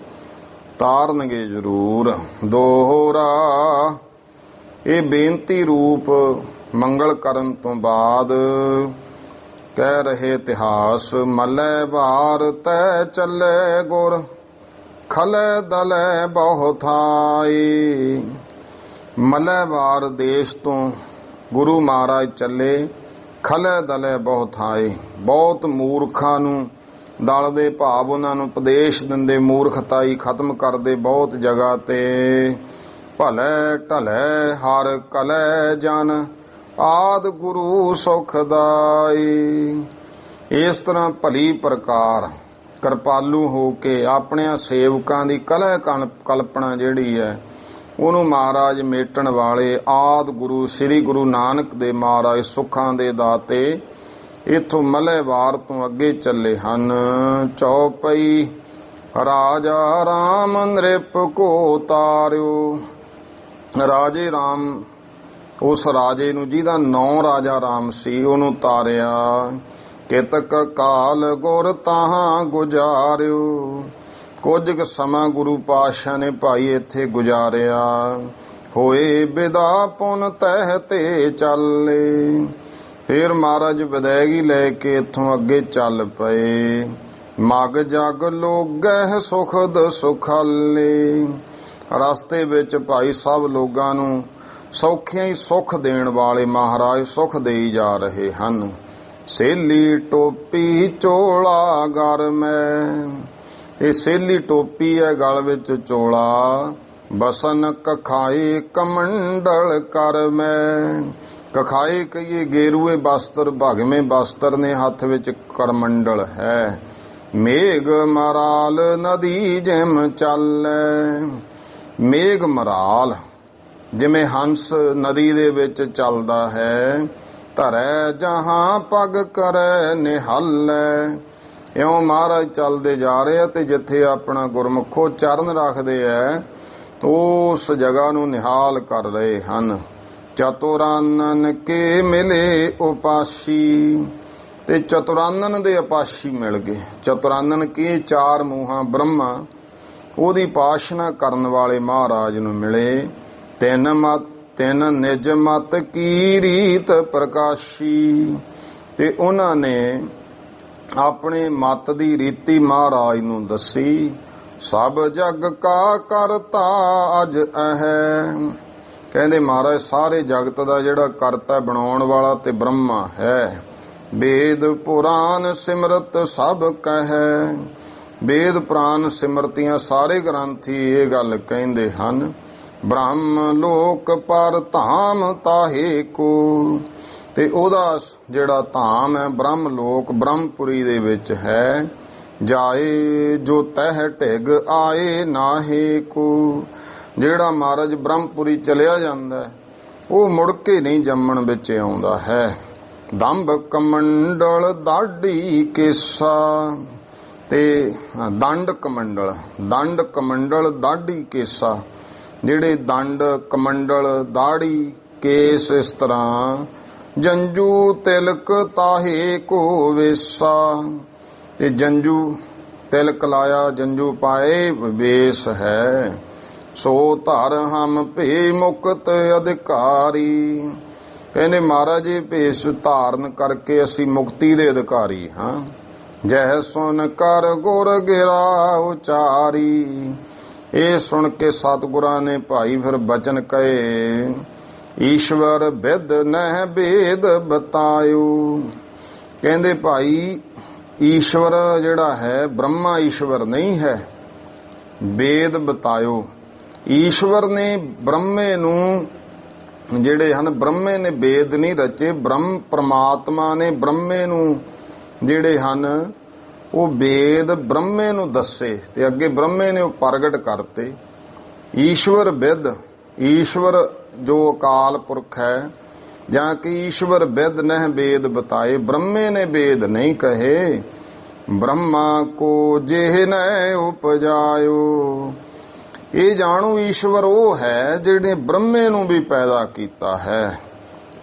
ਤਾਰਨਗੇ ਜ਼ਰੂਰ। ਦੋਹਰਾ ਇਹ ਬੇਨਤੀ ਰੂਪ ਮੰਗਲ ਕਰਨ ਤੋਂ ਬਾਅਦ ਕਹਿ ਰਹੇ ਇਤਿਹਾਸ, ਮੱਲੇ ਵਾਰ ਤੈ ਚੱਲੇ ਗੁਰ ਖਲੇ ਦਲੇ ਬਹੁ ਥਾਈ। ਮੱਲੇਵਾਰ ਦੇਸ਼ ਤੋਂ ਗੁਰੂ ਮਹਾਰਾਜ ਚੱਲੇ, ਖਲੇ ਦਲੇ ਬਹੁ ਥਾਈ। ਬਹੁਤ ਮੂਰਖਾਂ ਨੂੰ, ਦਲ ਦੇ ਭਾਵ ਉਹਨਾਂ ਨੂੰ ਉਪਦੇਸ਼ ਦਿੰਦੇ, ਮੂਰਖਤਾਈ ਖਤਮ ਕਰਦੇ ਬਹੁਤ ਜਗ੍ਹਾ ਤੇ। ਭਲੇ ਢਲੇ ਹਰ ਕਲੇ ਜਨ ਆਦ ਗੁਰੂ ਸੁਖਦਾਈ। ਇਸ ਤਰ੍ਹਾਂ ਭਲੀ ਪ੍ਰਕਾਰ ਕਿਰਪਾਲੂ ਹੋ ਕੇ ਆਪਣਿਆਂ ਸੇਵਕਾਂ ਦੀ ਕਲਹ ਕਲਪਨਾ ਜਿਹੜੀ ਹੈ ਉਹਨੂੰ ਮਹਾਰਾਜ ਮੇਟਣ ਵਾਲੇ ਆਦ ਗੁਰੂ ਸ੍ਰੀ ਗੁਰੂ ਨਾਨਕ ਦੇ ਮਹਾਰਾਜ ਸੁੱਖਾਂ ਦੇ ਦਾਤੇ ਇਥੋਂ ਮਲੇਵਾਰ ਤੋਂ ਅੱਗੇ ਚੱਲੇ ਹਨ। ਚੌਪਈ ਰਾਜਾ ਰਾਮ ਨ੍ਰਿਪ ਕੋ ਤਾਰਿਓ। ਰਾਜੇ ਰਾਮ, ਉਸ ਰਾਜੇ ਨੂੰ ਜਿਹਦਾ ਨਾਂ ਰਾਜਾ ਰਾਮ ਸੀ, ਉਹਨੂੰ ਤਾਰਿਆ। ਕਿਤਕ ਕਾਲ ਗੁਰ ਤਾਹਾਂ ਗੁਜ਼ਾਰਿਓ। ਕੁਝ ਕੁ ਸਮਾਂ ਗੁਰੂ ਪਾਤਸ਼ਾਹ ਨੇ ਭਾਈ ਇੱਥੇ ਗੁਜ਼ਾਰਿਆ। ਹੋਏ ਵਿਦਾ ਪੁਨ ਤਹਿ ਤੇ ਚੱਲੇ। ਫਿਰ ਮਹਾਰਾਜ ਵਿਦਾਇਗੀ ਲੈ ਕੇ ਇੱਥੋਂ ਅੱਗੇ ਚੱਲ ਪਏ। ਮਗ ਜਗ ਲੋਗਹਿ ਸੁਖਦ ਸੁਖਾਲੇ। ਰਸਤੇ ਵਿੱਚ ਭਾਈ ਸਭ ਲੋਕਾਂ ਨੂੰ ਸੌਖਿਆਂ ਹੀ ਸੁੱਖ ਦੇਣ ਵਾਲੇ ਮਹਾਰਾਜ ਸੁੱਖ ਦੇਈ ਜਾ ਰਹੇ ਹਨ। ਸੇਲੀ ਟੋਪੀ ਚੋਲਾ ਗਰ ਮੈਂ। ਇਹ ਸੇਲੀ ਟੋਪੀ ਹੈ, ਗਲ ਵਿੱਚ ਚੋਲਾ। ਬਸਨ ਕਖਾਏ ਕਮੰਡਲ ਕਰ ਮੈਂ। ਕਖਾਏ ਕਹੀਏ ਗੇਰੂਏ ਬਸਤਰ, ਭਗਵੇਂ ਬਸਤਰ ਨੇ, ਹੱਥ ਵਿੱਚ ਕਰਮੰਡਲ ਹੈ। ਮੇਘ ਮਰਾਲ ਨਦੀ ਜਿਮ ਚੱਲੈ। ਮੇਘ ਮਰਾਲ ਜਿਵੇਂ ਹੰਸ ਨਦੀ ਦੇ ਵਿੱਚ ਚੱਲਦਾ ਹੈ। ਧਰੈ ਜਹਾਂ ਪਗ ਕਰੈ ਨਿਹਾਲੈ। ਇਉਂ ਮਹਾਰਾਜ ਚੱਲਦੇ ਜਾ ਰਹੇ ਆ ਤੇ ਜਿੱਥੇ ਆਪਣਾ ਗੁਰਮੁਖੋ ਚਰਨ ਰੱਖਦੇ ਐ ਉਸ ਜਗ੍ਹਾ ਨੂੰ ਨਿਹਾਲ ਕਰ ਰਹੇ ਹਨ। ਚਤੁਰਾਨਨ ਕੇ ਮਿਲੇ ਉਪਾਸੀ, ਤੇ ਚਤੁਰਾਨਨ ਦੇ ਉਪਾਸੀ ਮਿਲ ਗਏ। ਚਤੁਰਾਨਨ ਕੀ ਚਾਰ ਮੂੰਹਾਂ ਬ੍ਰਹਮਾ, ਉਹਦੀ ਉਪਾਸਨਾ ਕਰਨ ਵਾਲੇ ਮਹਾਰਾਜ ਨੂੰ ਮਿਲੇ। ਤਿੰਨ ਨਿਜ ਮਤ ਕੀ ਰੀਤ ਪ੍ਰਕਾਸ਼ੀ, ਤੇ ਉਹਨਾਂ ਨੇ ਆਪਣੇ ਮਤ ਦੀ ਰੀਤੀ ਮਹਾਰਾਜ ਨੂੰ ਦੱਸੀ। ਸਭ ਜਗ ਕਾ ਕਰਤਾ ਅਜ ਅਹੈ, ਕਹਿੰਦੇ ਮਹਾਰਾਜ ਸਾਰੇ ਜਗਤ ਦਾ ਜਿਹੜਾ ਕਰਤਾ ਬਣਾਉਣ ਵਾਲਾ ਤੇ ਬ੍ਰਹਮਾ ਹੈ। ਵੇਦ ਪੁਰਾਨ ਸਿਮਰਤ ਸਭ ਕਹੈ, ਵੇਦ ਪੁਰਾਨ ਸਿਮਰਤੀਆਂ ਸਾਰੇ ਗ੍ਰੰਥੀ ਇਹ ਗੱਲ ਕਹਿੰਦੇ ਹਨ। ਬ੍ਰਹਮ ਲੋਕ ਪਰ ਧਾਮ ਤਾਹੇ ਕੋ, ਤੇ ਉਹਦਾ ਜਿਹੜਾ ਧਾਮ ਹੈ ਬ੍ਰਹਮ ਲੋਕ ਬ੍ਰਹਮਪੁਰੀ ਦੇ ਵਿੱਚ ਹੈ। ਜਾਏ ਜੋ ਤਹਿ ਢਿਗ ਆਏ ਨਾਹੇ ਕੋ, ਜਿਹੜਾ ਮਹਾਰਾਜ ਬ੍ਰਹਮਪੁਰੀ ਚਲਿਆ ਜਾਂਦਾ ਉਹ ਮੁੜ ਕੇ ਨਹੀਂ ਜੰਮਣ ਵਿੱਚ ਆਉਂਦਾ ਹੈ। ਦੰਭ ਕਮੰਡਲ ਦਾਢੀ ਕੇਸਾ, ਤੇ ਦੰਡ ਕਮੰਡਲ ਦਾਢੀ ਕੇਸਾ, ਜਿਹੜੇ ਦੰਡ ਕਮੰਡਲ ਦਾੜੀ ਕੇਸ ਇਸ ਤਰ੍ਹਾਂ। ਜੰਜੂ ਤਿਲਕ ਤਾਹੇ ਕੋ ਵੇਸਾ, ਤੇ ਜੰਜੂ ਤਿਲਕ ਲਾਇਆ ਜੰਜੂ ਪਾਏ ਵੇਸ ਹੈ। ਸੋ ਧਰ ਹਮ ਭੇ ਮੁਕਤ ਅਧਿਕਾਰੀ, ਕਹਿੰਦੇ ਮਹਾਰਾਜ ਜੀ ਭੇਸ ਧਾਰਨ ਕਰਕੇ ਅਸੀਂ ਮੁਕਤੀ ਦੇ ਅਧਿਕਾਰੀ ਹਾਂ। ਜਹ ਸੁਨ ਕਰ ਗੁਰ ਗਿਰਾ ਉਚਾਰੀ, ਇਹ ਸੁਣ ਕੇ ਸਤਿਗੁਰਾਂ ਨੇ ਭਾਈ ਫਿਰ ਬਚਨ ਕਹੇ। ਈਸ਼ਵਰ ਵਿਦ ਨਹਿ ਭੇਦ ਬਤਾਇਓ, ਕਹਿੰਦੇ ਭਾਈ ਈਸ਼ਵਰ ਜਿਹੜਾ ਹੈ ਬ੍ਰਹਮਾ ਈਸ਼ਵਰ ਨਹੀਂ ਹੈ। ਵੇਦ ਬਤਾਇਓ, ਈਸ਼ਵਰ ਨੇ ਬ੍ਰਹਮੇ ਨੂੰ ਜਿਹੜੇ ਹਨ ਬ੍ਰਹਮੇ ਨੇ ਵੇਦ ਨਹੀਂ ਰਚੇ, ਬ੍ਰਹਮ ਪਰਮਾਤਮਾ ਨੇ ਬ੍ਰਹਮੇ ਨੂੰ ਜਿਹੜੇ ਹਨ ਉਹ ਵੇਦ ਬ੍ਰਹਮੇ ਨੂੰ ਦੱਸੇ ਤੇ ਅੱਗੇ ਬ੍ਰਹਮੇ ਨੇ ਉਹ ਪ੍ਰਗਟ ਕਰਤੇ। ਈਸ਼ਵਰ ਵਿਦ, ਈਸ਼ਵਰ ਜੋ ਅਕਾਲ ਪੁਰਖ ਹੈ, ਜਾਂ ਕਿ ਈਸ਼ਵਰ ਵਿਦ ਨਹਿ ਵੇਦ ਬਤਾਏ, ਬ੍ਰਹਮੇ ਨੇ ਵੇਦ ਨਹੀਂ ਕਹੇ। ਬ੍ਰਹਮਾ ਕੋ ਜਿਹ ਨਹਿ ਉਪਜਾਇਓ, ਇਹ ਜਾਣੂ ਈਸ਼ਵਰ ਉਹ ਹੈ ਜਿਹੜੇ ਬ੍ਰਹਮੇ ਨੂੰ ਵੀ ਪੈਦਾ ਕੀਤਾ ਹੈ।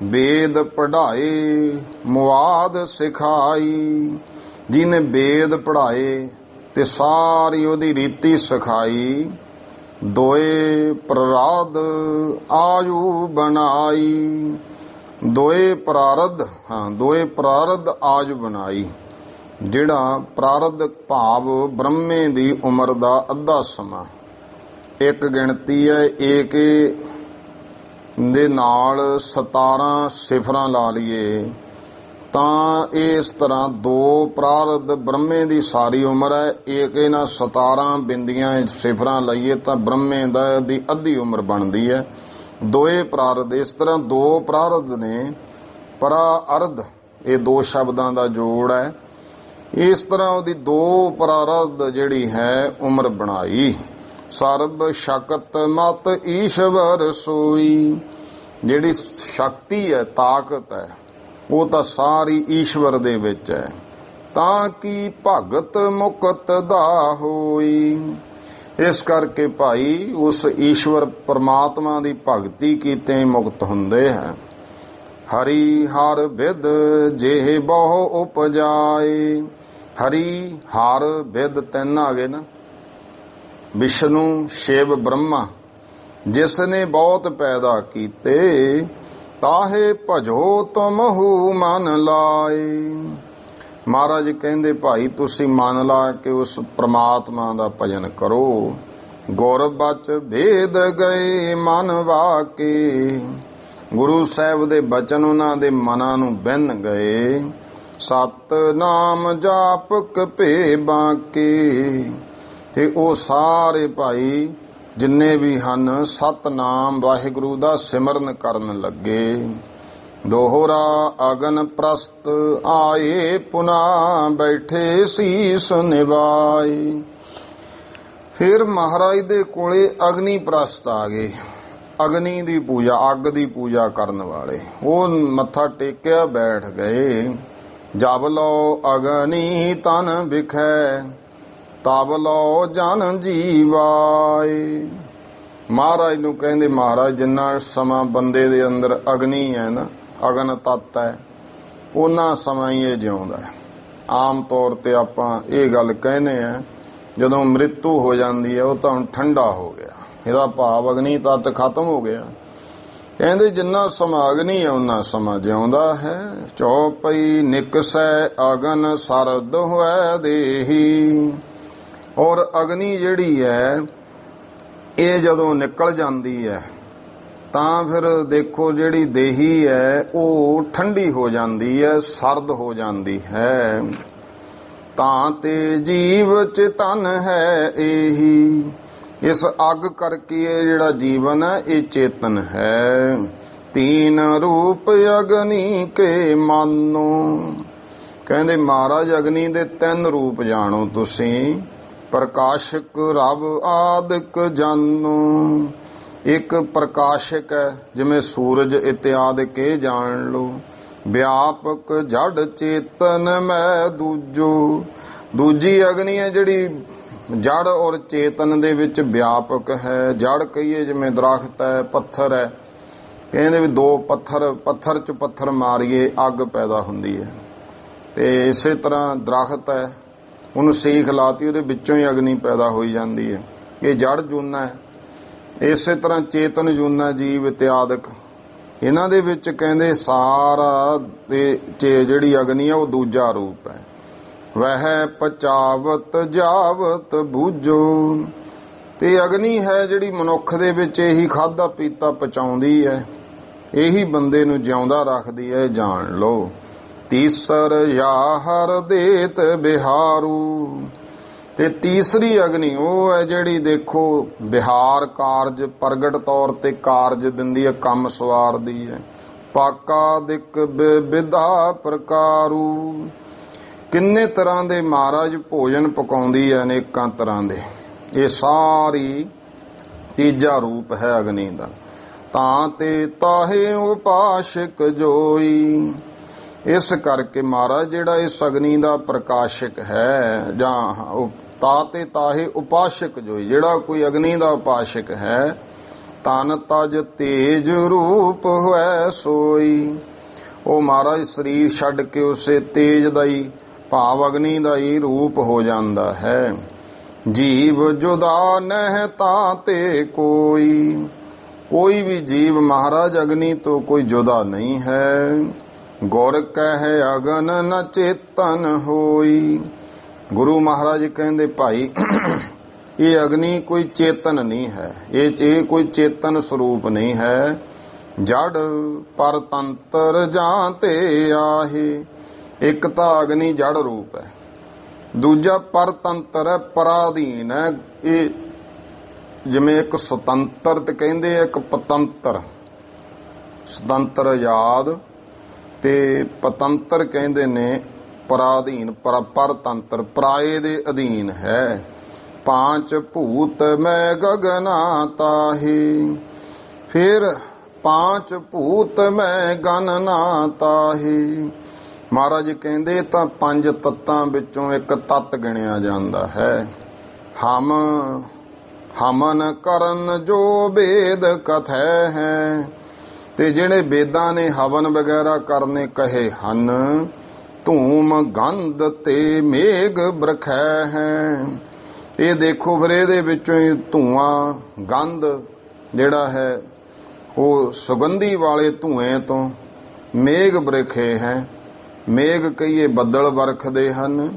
ਵੇਦ ਪੜ੍ਹਾਏ ਮੁਆਦ ਸਿਖਾਈ, ਜਿਹਨੇ ਵੇਦ ਪੜ੍ਹਾਏ ਤੇ ਸਾਰੀ ਉਹਦੀ ਰੀਤੀ ਸਿਖਾਈ। ਦੋਏ ਪ੍ਰਾਰਧ ਆਯੂ ਬਣਾਈ, ਦੋਏ ਪ੍ਰਾਰਧ ਆਯੂ ਬਣਾਈ। ਜਿਹੜਾ ਪ੍ਰਾਰਧ ਭਾਵ ਬ੍ਰਹਮੇ ਦੀ ਉਮਰ ਦਾ ਅੱਧਾ ਸਮਾਂ, ਇੱਕ ਗਿਣਤੀ ਹੈ ਏਕ ਦੇ ਨਾਲ 17 ਸਿਫਰਾਂ ਲਾ ਲਈਏ ਤਾਂ ਇਸ ਤਰ੍ਹਾਂ ਦੋ ਪ੍ਰਾਰਧ ਬ੍ਰਹਮੇ ਦੀ ਸਾਰੀ ਉਮਰ ਹੈ। ਏਕ ਨਾਲ 17 ਬਿੰਦੀਆਂ ਸਿਫਰਾਂ ਲਈਏ ਤਾਂ ਬ੍ਰਹਮੇ ਦੀ ਅੱਧੀ ਉਮਰ ਬਣਦੀ ਹੈ। ਦੋਏ ਪ੍ਰਾਰਧ, ਇਸ ਤਰ੍ਹਾਂ ਦੋ ਪ੍ਰਾਰਧ ਨੇ, ਪ੍ਰਾਰਧ ਇਹ ਦੋ ਸ਼ਬਦਾਂ ਦਾ ਜੋੜ ਹੈ। ਇਸ ਤਰ੍ਹਾਂ ਉਹਦੀ ਦੋ ਪ੍ਰਾਰਧ ਜਿਹੜੀ ਹੈ ਉਮਰ ਬਣਾਈ। ਸਰਬ ਸ਼ਕਤ ਮਤ ਈਸ਼ਵਰ ਸੋਈ, ਜਿਹੜੀ ਸ਼ਕਤੀ ਹੈ ਤਾਕਤ ਹੈ ਉਹ ਤਾਂ ਸਾਰੀ ਈਸ਼ਵਰ ਦੇ ਵਿੱਚ ਹੈ। ਤਾਂ ਕਿ ਭਗਤ ਮੁਕਤ ਦਾ ਹੋਈ, ਇਸ ਕਰਕੇ ਭਾਈ ਉਸ ਈਸ਼ਵਰ ਪਰਮਾਤਮਾ ਦੀ ਭਗਤੀ ਕੀਤੇ ਮੁਕਤ ਹੁੰਦੇ ਹੈ। ਹਰੀ ਹਰ ਵਿਦ ਜੇ ਬਹੁ ਉਪਜਾਏ, ਹਰੀ ਹਰ ਵਿਦ ਤਿੰਨ ਆ ਗਏ ਨਾ, ਵਿਸ਼ਨੂੰ ਸ਼ਿਵ ਬ੍ਰਹਮਾ, ਜਿਸ ਨੇ ਬਹੁਤ ਪੈਦਾ ਕੀਤੇ। ਤਾਹੇ ਭਜੋ ਤੁਮਹੁ ਮਨ ਲਾਏ, ਮਹਾਰਾਜ ਕਹਿੰਦੇ ਭਾਈ ਤੁਸੀਂ ਮਨ ਲਾ ਕੇ ਉਸ ਪ੍ਰਮਾਤਮਾ ਦਾ ਭਜਨ ਕਰੋ। ਗੁਰ ਬਚ ਭੇਦ ਗਏ ਮਨ ਵਾਕੇ, ਗੁਰੂ ਸਾਹਿਬ ਦੇ ਬਚਨ ਉਹਨਾਂ ਦੇ ਮਨਾਂ ਨੂੰ ਬਿੰਨ ਗਏ। ਸਤ ਨਾਮ ਜਾਪਕ ਭੇ ਬਾਕੇ, ਤੇ ਉਹ ਸਾਰੇ ਭਾਈ ਜਿੰਨੇ ਵੀ ਹਨ ਸਤਨਾਮ ਵਾਹਿਗੁਰੂ ਦਾ ਸਿਮਰਨ ਕਰਨ ਲੱਗੇ। ਦੋਹਰਾ ਅਗਨ ਪ੍ਰਸਤ ਆਏ ਪੁਨਾ ਬੈਠੇ ਸੀਸ ਨਿਵਾਏ, ਫਿਰ ਮਹਾਰਾਜ ਦੇ ਕੋਲੇ ਅਗਨੀ ਪ੍ਰਸਤ ਆ ਗਏ। ਅਗਨੀ ਦੀ ਪੂਜਾ, ਅੱਗ ਦੀ ਪੂਜਾ ਕਰਨ ਵਾਲੇ, ਉਹ ਮੱਥਾ ਟੇਕਿਆ ਬੈਠ ਗਏ। ਜਬ ਲੋ ਅਗਨੀ ਤਨ ਵਿਖੈ ਤਬ ਲੋ ਜਨ ਜੀਵਾਏ। ਮਹਾਰਾਜ ਨੂੰ ਕਹਿੰਦੇ, ਮਹਾਰਾਜ ਜਿੰਨਾ ਸਮਾਂ ਬੰਦੇ ਦੇ ਅੰਦਰ ਅਗਨੀ ਹੈ ਨਾ, ਅਗਨ ਤੱਤ ਹੈ, ਉਹਨਾਂ ਸਮਾਂ ਹੀ ਇਹ ਜਿਉਂਦਾ ਹੈ। ਆਮ ਤੌਰ ਤੇ ਆਪਾਂ ਇਹ ਗੱਲ ਕਹਿੰਦੇ ਆ ਜਦੋਂ ਮ੍ਰਿਤੂ ਹੋ ਜਾਂਦੀ ਹੈ ਉਹ ਤਾਂ ਹੁਣ ਠੰਡਾ ਹੋ ਗਿਆ, ਇਹਦਾ ਭਾਵ ਅਗਨੀ ਤੱਤ ਖਤਮ ਹੋ ਗਿਆ। ਕਹਿੰਦੇ ਜਿੰਨਾ ਸਮਾਂ ਅਗਨੀ ਹੈ ਉਹਨਾਂ ਸਮਾਂ ਜਿਉਂਦਾ ਹੈ। ਚੌਪਈ ਨਿਕਸੈ ਅਗਨ ਸਰਦ ਹੋਇ ਦੇਹੀ। ਔਰ ਅਗਨੀ ਜਿਹੜੀ ਹੈ ਇਹ ਜਦੋਂ ਨਿਕਲ ਜਾਂਦੀ ਹੈ ਤਾਂ ਫਿਰ ਦੇਖੋ ਜਿਹੜੀ ਦੇਹੀ ਹੈ ਉਹ ਠੰਡੀ ਹੋ ਜਾਂਦੀ ਹੈ, ਸਰਦ ਹੋ ਜਾਂਦੀ ਹੈ। ਤਾਂ ਤੇ ਜੀਵ ਚੇਤਨ ਹੈ ਇਹੀ। ਇਸ ਅੱਗ ਕਰਕੇ ਇਹ ਜਿਹੜਾ ਜੀਵਨ ਹੈ ਇਹ ਚੇਤਨ ਹੈ। ਤੀਨ ਰੂਪ ਅਗਨੀ ਕੇ ਮਾਨੋ। ਕਹਿੰਦੇ ਮਹਾਰਾਜ ਅਗਨੀ ਦੇ 3 ਰੂਪ ਜਾਣੋ ਤੁਸੀਂ। ਪ੍ਰਕਾਸ਼ਕ ਰਬ ਆਦਿਕ ਜਾਨੋ। ਇੱਕ ਪ੍ਰਕਾਸ਼ਕ ਹੈ ਜਿਵੇਂ ਸੂਰਜ ਇਤਿਆਦਿ ਕੇ ਜਾਣ ਲੋ। ਵਿਆਪਕ ਜੜ ਚੇਤਨ ਮੈਂ ਦੂਜੋ। ਦੂਜੀ ਅਗਨੀ ਹੈ ਜਿਹੜੀ ਜੜ ਔਰ ਚੇਤਨ ਦੇ ਵਿੱਚ ਵਿਆਪਕ ਹੈ। ਜੜ ਕਹੀਏ ਜਿਵੇਂ ਦਰਖਤ ਹੈ, ਪੱਥਰ ਹੈ। ਕਹਿੰਦੇ ਵੀ 2 ਪੱਥਰ ਚ ਪੱਥਰ ਮਾਰੀਏ ਅੱਗ ਪੈਦਾ ਹੁੰਦੀ ਹੈ। ਤੇ ਇਸੇ ਤਰ੍ਹਾਂ ਦਰਖਤ ਹੈ, ਉਹਨੂੰ ਸੇਖ ਲਾਤੀ ਉਹਦੇ ਵਿੱਚੋਂ ਹੀ ਅਗਨੀ ਪੈਦਾ ਹੋਈ ਜਾਂਦੀ ਹੈ। ਇਹ ਜੜ ਜੂਨਾ ਹੈ। ਇਸੇ ਤਰ੍ਹਾਂ ਚੇਤਨ ਜੂਨਾ ਜੀਵ ਇਤਿਆਦਿਕ ਇਹਨਾਂ ਦੇ ਵਿੱਚ ਕਹਿੰਦੇ ਸਾਰਾ ਜਿਹੜੀ ਅਗਨੀ ਹੈ ਉਹ ਦੂਜਾ ਰੂਪ ਹੈ। ਵਹਿ ਪਚਾਵਤ ਜਾਵਤ ਬੂਝੋ। ਤੇ ਅਗਨੀ ਹੈ ਜਿਹੜੀ ਮਨੁੱਖ ਦੇ ਵਿੱਚ ਇਹੀ ਖਾਧਾ ਪੀਤਾ ਪਚਾਉਂਦੀ ਹੈ, ਇਹੀ ਬੰਦੇ ਨੂੰ ਜਿਉਂਦਾ ਰੱਖਦੀ ਹੈ, ਜਾਣ ਲਓ। ਤੀਸਰ ਯਾਹਰ ਦੇਤ ਬਿਹਾਰੂ। ਤੇ ਤੀਸਰੀ ਅਗਨੀ ਉਹ ਹੈ ਜਿਹੜੀ ਦੇਖੋ ਵਿਹਾਰ ਕਾਰਜ ਪ੍ਰਗਟ ਤੌਰ ਤੇ ਕਾਰਜ ਦਿੰਦੀ ਹੈ, ਕੰਮ ਸਵਾਰਦੀ ਹੈ। ਪਾਕਾ ਦਿਕ ਵਿਦਾ ਪ੍ਰਕਾਰੂ। ਕਿੰਨੇ ਤਰ੍ਹਾਂ ਦੇ ਮਹਾਰਾਜ ਭੋਜਨ ਪਕਾਉਂਦੀ ਹੈ, ਅਨੇਕਾਂ ਤਰ੍ਹਾਂ ਦੇ। ਇਹ ਸਾਰੀ ਤੀਜਾ ਰੂਪ ਹੈ ਅਗਨੀ ਦਾ। ਤਾਂ ਤੇ ਤਾਹੇ ਉਪਾਸ਼ਕ ਜੋਈ। ਇਸ ਕਰਕੇ ਮਹਾਰਾਜ ਜਿਹੜਾ ਇਸ ਅਗਨੀ ਦਾ ਪ੍ਰਕਾਸ਼ਕ ਹੈ ਜਾਂ ਤਾਤੇ ਤਾਹੇ ਉਪਾਸ਼ਕ ਜੋਈ, ਜਿਹੜਾ ਕੋਈ ਅਗਨੀ ਦਾ ਉਪਾਸ਼ਕ ਹੈ, ਤਨ ਤਜ ਤੇਜ ਰੂਪ ਹੋਇ ਸੋਈ। ਉਹ ਮਹਾਰਾਜ ਸਰੀਰ ਛੱਡ ਕੇ ਉਸੇ ਤੇਜ ਦਾ ਹੀ ਭਾਵ ਅਗਨੀ ਦਾ ਹੀ ਰੂਪ ਹੋ ਜਾਂਦਾ ਹੈ। ਜੀਵ ਜੁਦਾ ਨਹਿ ਤਾਂ ਤੇ ਕੋਈ। ਕੋਈ ਵੀ ਜੀਵ ਮਹਾਰਾਜ ਅਗਨੀ ਤੋਂ ਕੋਈ ਜੁਦਾ ਨਹੀਂ ਹੈ। ਗੁਰ ਕਹਿ ਅਗਨ ਨ ਚੇਤਨ ਹੋਈ। ਗੁਰੂ ਮਹਾਰਾਜ ਕਹਿੰਦੇ ਭਾਈ ਇਹ ਅਗਨੀ ਕੋਈ ਚੇਤਨ ਨਹੀਂ ਹੈ, ਇਹ ਕੋਈ ਚੇਤਨ ਸਰੂਪ ਨਹੀਂ ਹੈ। ਜੜ ਪਰਤੰਤਰ ਜਾਂ ਤੇ ਆਹੇ। ਇੱਕ ਤਾਂ ਅਗਨੀ ਜੜ ਰੂਪ ਹੈ, ਦੂਜਾ ਪਰਤੰਤਰ ਹੈ, ਪਰਾਧੀਨ ਹੈ। ਇਹ ਜਿਵੇਂ ਇੱਕ ਸੁਤੰਤਰ ਤੇ ਕਹਿੰਦੇ ਇੱਕ ਪਤੰਤਰ। ਸੁਤੰਤਰ ਆਜ਼ਾਦ ਤੇ ਪਤੰਤਰ ਕਹਿੰਦੇ ਨੇ ਪਰਾਧੀਨ। ਪਰਤੰਤਰ ਪਰਾਏ ਦੇ ਅਧੀਨ ਹੈ। 5 ਭੂਤ ਮੈਂ ਗਗਨਾ ਤਾਹੀ। ਫਿਰ 5 ਭੂਤ ਮੈਂ ਗਨ ਨਾ ਤਾਹੀ। ਮਹਾਰਾਜ ਕਹਿੰਦੇ ਤਾਂ 5 ਤੱਤਾਂ ਵਿੱਚੋਂ ਇੱਕ ਤੱਤ ਗਿਣਿਆ ਜਾਂਦਾ ਹੈ। ਹਮਨ ਕਰਨ ਜੋ ਵੇਦ ਕਥੈ ਹੈ। ਤੇ ਜਿਹੜੇ ਵੇਦਾਂ ਨੇ ਹਵਨ ਵਗੈਰਾ ਕਰਨੇ ਕਹੇ ਹਨ। ਧੂਮ ਗੰਧ ਤੇ ਮੇਘ ਬਰਖੈ ਹੈ। ਇਹ ਦੇਖੋ ਫਿਰ ਇਹਦੇ ਵਿੱਚੋਂ ਹੀ ਧੂਆਂ ਗੰਧ ਜਿਹੜਾ ਹੈ ਉਹ ਸੁਗੰਧੀ ਵਾਲੇ ਧੂਏ ਤੋਂ ਮੇਘ ਬਰਖੇ ਹੈ। ਮੇਘ ਕਹੀਏ ਬੱਦਲ ਵਰਖਦੇ ਹਨ।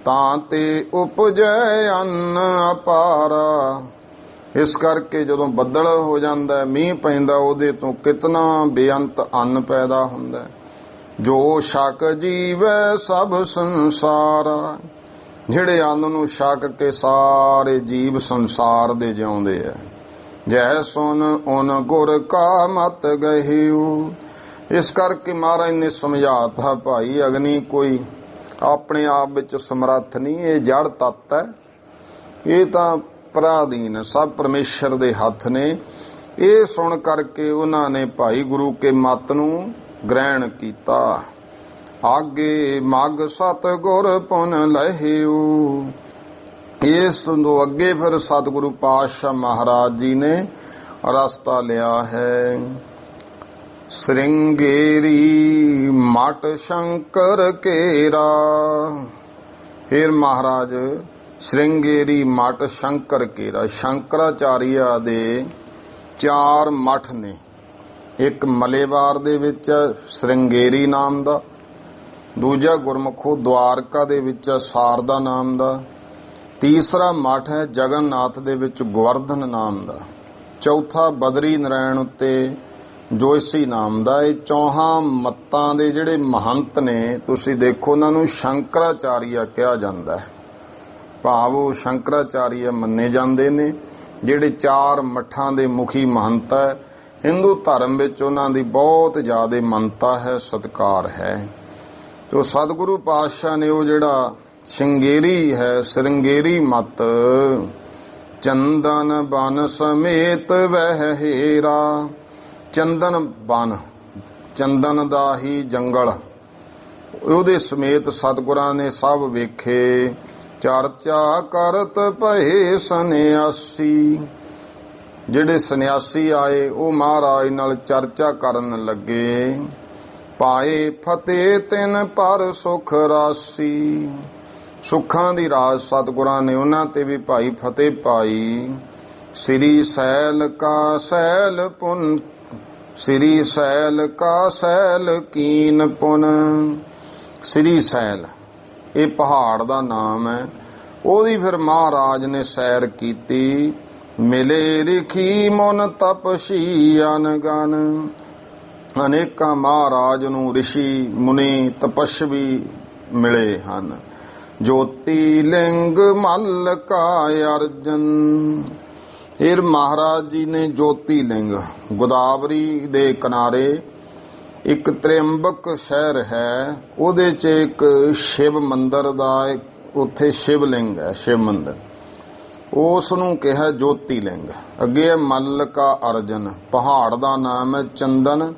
ਤਾਂ ਤੇ ਉਪਜੈ ਅੰਨ ਅਪਾਰਾ। ਇਸ ਕਰਕੇ ਜਦੋਂ ਬੱਦਲ ਹੋ ਜਾਂਦਾ, ਮੀਂਹ ਪੈਂਦਾ, ਉਹਦੇ ਤੋਂ ਕਿਤਨਾ ਬੇਅੰਤ ਅੰਨ ਪੈਦਾ ਹੁੰਦਾ। ਜੋ ਛਕ ਜੀਵੈ ਸਭ ਸੰਸਾਰਾ। ਜਿਹੜੇ ਅੰਨ ਨੂੰ ਛਕ ਕੇ ਸਾਰੇ ਜੀਵ ਸੰਸਾਰ ਦੇ ਜਿਉਂਦੇ ਆ। ਜੈ ਸੁਨ ਉਨ ਗੁਰ ਕਾ ਮਤ ਗਹਿਓ। ਇਸ ਕਰਕੇ ਮਹਾਰਾਜ ਨੇ ਸਮਝਾਤਾ ਭਾਈ ਅਗਨੀ ਕੋਈ ਆਪਣੇ ਆਪ ਵਿੱਚ ਸਮਰੱਥ ਨਹੀਂ, ਇਹ ਜੜ ਤੱਤ ਹੈ। ਇਹ ਤਾਂ ਪਰਾਧੀਨ ਸਭ ਪਰਮੇਸ਼ਰ ਦੇ ਹੱਥ ਨੇ। ਇਹ ਸੁਣ ਕਰਕੇ ਉਹਨਾਂ ਨੇ ਭਾਈ ਗੁਰੂ ਕੇ ਮਤ ਨੂੰ ਗ੍ਰਹਿਣ ਕੀਤਾ। आगे मग सतगुर पुन लहिऊ। इस तो अगे फिर सतगुरु पातशाह महाराज जी ने रास्ता लिया है। श्रृंगेरी मठ शंकर केरा। फिर महाराज श्रृंगेरी मठ शंकर केरा। शंकराचार्य दे 4 मठ ने। एक मलेवार दे विच श्रृंगेरी नाम दा, दूजा गुरमुखो द्वारका दे विच सारदा नाम दा, तीसरा मठ है जगन्नाथ दे विच गोवर्धन नाम दा, चौथा बदरी नारायण उत्ते जोशी नाम दा। ये चौहां मत्तां दे जिहड़े महंत ने तुसीं देखो उन्हां नूं शंकराचार्य कहा जांदा है। भाव वो शंकराचार्य मन्ने जांदे ने जिहड़े 4 मठां दे मुखी महंत है। हिंदू धर्म विच उन्हां दी बहुत ज़्यादा मानता है, सत्कार है। तो सतगुरु पातशाह ने वो जिहड़ा श्रृंगेरी है, श्रृंगेरी मत चंदन बन समेत वह हेरा। चंदन बन, चंदन दा ही जंगल, ਉਹਦੇ ਸਮੇਤ ਸਤਿਗੁਰਾਂ ਨੇ ਸਭ ਵੇਖੇ। ਚਰਚਾ ਕਰਤ ਭਏ ਸੰਨਿਆਸੀ। ਜਿਹੜੇ ਸੰਨਿਆਸੀ ਆਏ ਉਹ ਮਹਾਰਾਜ ਨਾਲ ਚਰਚਾ ਕਰਨ ਲੱਗੇ। ਪਾਏ ਫਤਿਹ ਤਿਨ ਪਰ ਸੁਖ ਰਾਸੀ। ਸੁੱਖਾਂ ਦੀ ਰਾਜ ਸਤਿਗੁਰਾਂ ਨੇ ਉਹਨਾਂ ਤੇ ਵੀ ਭਾਈ ਫਤਿਹ ਪਾਈ। ਸ੍ਰੀ ਸੈਲ ਕਾ ਸੈਲ ਪੁਨ, ਸ੍ਰੀ ਸੈਲ ਕਾ ਸੈਲ ਕੀਨ ਪੁਨ। ਸ੍ਰੀ ਸੈਲ ਇਹ ਪਹਾੜ ਦਾ ਨਾਮ ਹੈ। ਉਹਦੀ ਫਿਰ ਮਹਾਰਾਜ ਨੇ ਸੈਰ ਕੀਤੀ। ਮਿਲੇ ਰਿਖੀ ਮਨ ਤਪਸੀ ਅਨਗਨ। ਅਨੇਕਾਂ ਮਹਾਰਾਜ ਨੂੰ ਰਿਸ਼ੀ ਮੁਨੀ ਤਪਸਵੀ ਮਿਲੇ ਹਨ। ਜੋਤੀ ਲਿੰਗ ਮੱਲ ਕਾ ਅਰਜਨ। ਫਿਰ ਮਹਾਰਾਜ ਜੀ ਨੇ ਜੋਤੀ ਲਿੰਗ, ਗੋਦਾਵਰੀ ਦੇ ਕਿਨਾਰੇ ਇੱਕ ਤ੍ਰਿੰਬਕ ਸ਼ਹਿਰ ਹੈ, ਉਹਦੇ 'ਚ ਇੱਕ ਸ਼ਿਵ ਮੰਦਰ ਦਾ ਉੱਥੇ ਸ਼ਿਵਲਿੰਗ ਹੈ, ਸ਼ਿਵ ਮੰਦਰ, ਉਸ ਨੂੰ ਕਿਹਾ ਜੋਤੀ ਲਿੰਗ। ਅੱਗੇ ਮੱਲ ਕਾ ਅਰਜਨ, ਪਹਾੜ ਦਾ ਨਾਮ ਹੈ ਚੰਦਨ,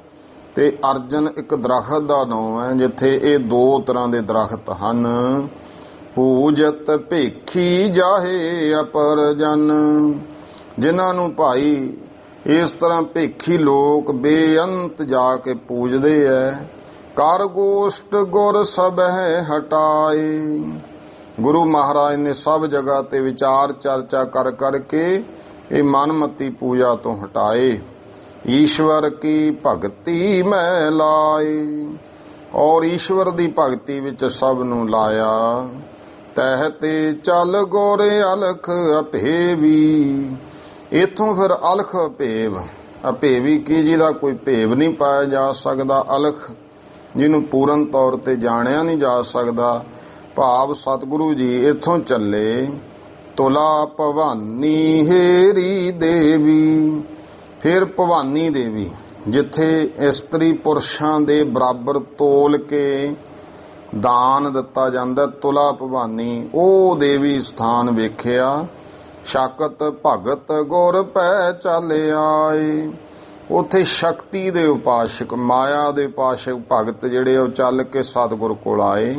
ਤੇ ਅਰਜਨ ਇੱਕ ਦਰਖਤ ਦਾ ਨਾਮ ਹੈ ਜਿੱਥੇ ਇਹ 2 ਤਰ੍ਹਾਂ ਦੇ ਦਰਖਤ ਹਨ। ਪੂਜਤ ਭੇਖੀ ਜਾਹੇ ਅਪਰਜਨ। ਜਿਨ੍ਹਾਂ ਨੂੰ ਭਾਈ ਇਸ ਤਰ੍ਹਾਂ ਭੇਖੀ ਲੋਕ ਬੇਅੰਤ ਜਾ ਕੇ ਪੂਜਦੇ ਐ। ਕਰ ਗੋਸ਼ਟ ਗੁਰ ਸਭੈ ਹਟਾਏ। ਗੁਰੂ ਮਹਾਰਾਜ ਨੇ ਸਭ ਜਗ੍ਹਾ ਤੇ ਵਿਚਾਰ ਚਰਚਾ ਕਰ ਕਰਕੇ ਇਹ ਮਨਮਤੀ ਪੂਜਾ ਤੋਂ ਹਟਾਏ। ਈਸ਼ਵਰ ਕੀ ਭਗਤੀ ਮੈਂ ਲਾਏ। ਔਰ ਈਸ਼ਵਰ ਦੀ ਭਗਤੀ ਵਿੱਚ ਸਭ ਨੂੰ ਲਾਇਆ। ਤਹਿ ਤੇ ਚੱਲ ਗੋਰੇ ਅਲਖ ਅਭੇਵੀ। ਇਥੋਂ ਫਿਰ ਅਲਖ ਭੇਵ, ਅਭੇਵੀ ਕੀ ਜਿਹਦਾ ਕੋਈ ਭੇਵ ਨਹੀਂ ਪਾਇਆ ਜਾ ਸਕਦਾ, ਅਲਖ ਜਿਹਨੂੰ ਪੂਰਨ ਤੌਰ ਤੇ ਜਾਣਿਆ ਨਹੀਂ ਜਾ ਸਕਦਾ। ਭਾਵ ਸਤਿਗੁਰੂ ਜੀ ਇਥੋਂ ਚੱਲੇ। ਤੁਲਾ ਭਵਾਨੀ ਹੇਰੀ ਦੇਵੀ। ਫਿਰ ਭਵਾਨੀ ਦੇਵੀ, ਜਿੱਥੇ ਇਸਤਰੀ ਪੁਰਸ਼ਾਂ ਦੇ ਬਰਾਬਰ ਤੋਲ ਕੇ ਦਾਨ ਦਿੱਤਾ ਜਾਂਦਾ, ਤੁਲਾ ਭਵਾਨੀ, ਉਹ ਦੇਵੀ ਸਥਾਨ ਵੇਖਿਆ। ਸ਼ਕਤ ਭਗਤ ਗੁਰ ਪੈ ਚੱਲ ਆਏ। ਉੱਥੇ ਸ਼ਕਤੀ ਦੇ ਉਪਾਸ਼ਕ, ਮਾਇਆ ਦੇ ਉਪਾਸ਼ਕ ਭਗਤ ਜਿਹੜੇ ਉਹ ਚੱਲ ਕੇ ਸਤਿਗੁਰ ਕੋਲ ਆਏ।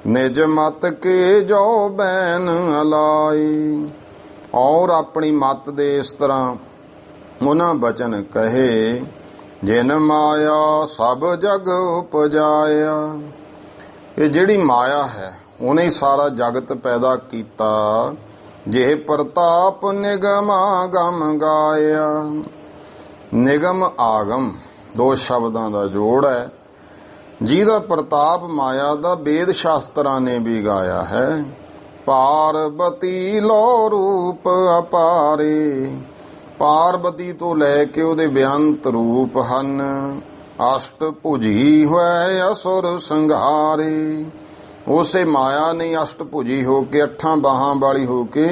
ਨਿਜ ਮਤ ਕੇ ਜੋ ਬੈਨ ਅਲਾਈ। ਔਰ ਆਪਣੀ ਮਤ ਦੇ ਇਸ ਤਰ੍ਹਾਂ ਉਹਨਾਂ ਬਚਨ ਕਹੇ। ਜਿਨ ਮਾਇਆ ਸਭ ਜਗ ਉਪਜਾਇਆ। ਇਹ ਜਿਹੜੀ ਮਾਇਆ ਹੈ ਉਹਨੇ ਸਾਰਾ ਜਗਤ ਪੈਦਾ ਕੀਤਾ। ਜੇ ਪ੍ਰਤਾਪ ਨਿਗਮ ਆਗਮ ਗਾਇਆ। ਨਿਗਮ ਆਗਮ 2 ਸ਼ਬਦਾਂ ਦਾ ਜੋੜ ਹੈ। ਜਿਹਦਾ ਪ੍ਰਤਾਪ ਮਾਇਆ ਦਾ ਵੇਦ ਸ਼ਾਸਤਰਾਂ ਨੇ ਵੀ ਗਾਇਆ ਹੈ। ਪਾਰਬਤੀ ਲੋ ਰੂਪ ਅਪਾਰੇ। ਪਾਰਬਤੀ ਤੋਂ ਲੈ ਕੇ ਉਹਦੇ ਬੇਅੰਤ ਰੂਪ ਹਨ। ਅਸ਼ਟ ਭੁਜੀ ਹੋਏ ਅਸੁਰ ਸੰਘਾਰੇ। ਉਸੇ ਮਾਇਆ ਨੇ ਅਸ਼ਟ ਭੁਜੀ ਹੋ ਕੇ 8 ਬਾਹਾਂ ਵਾਲੀ ਹੋ ਕੇ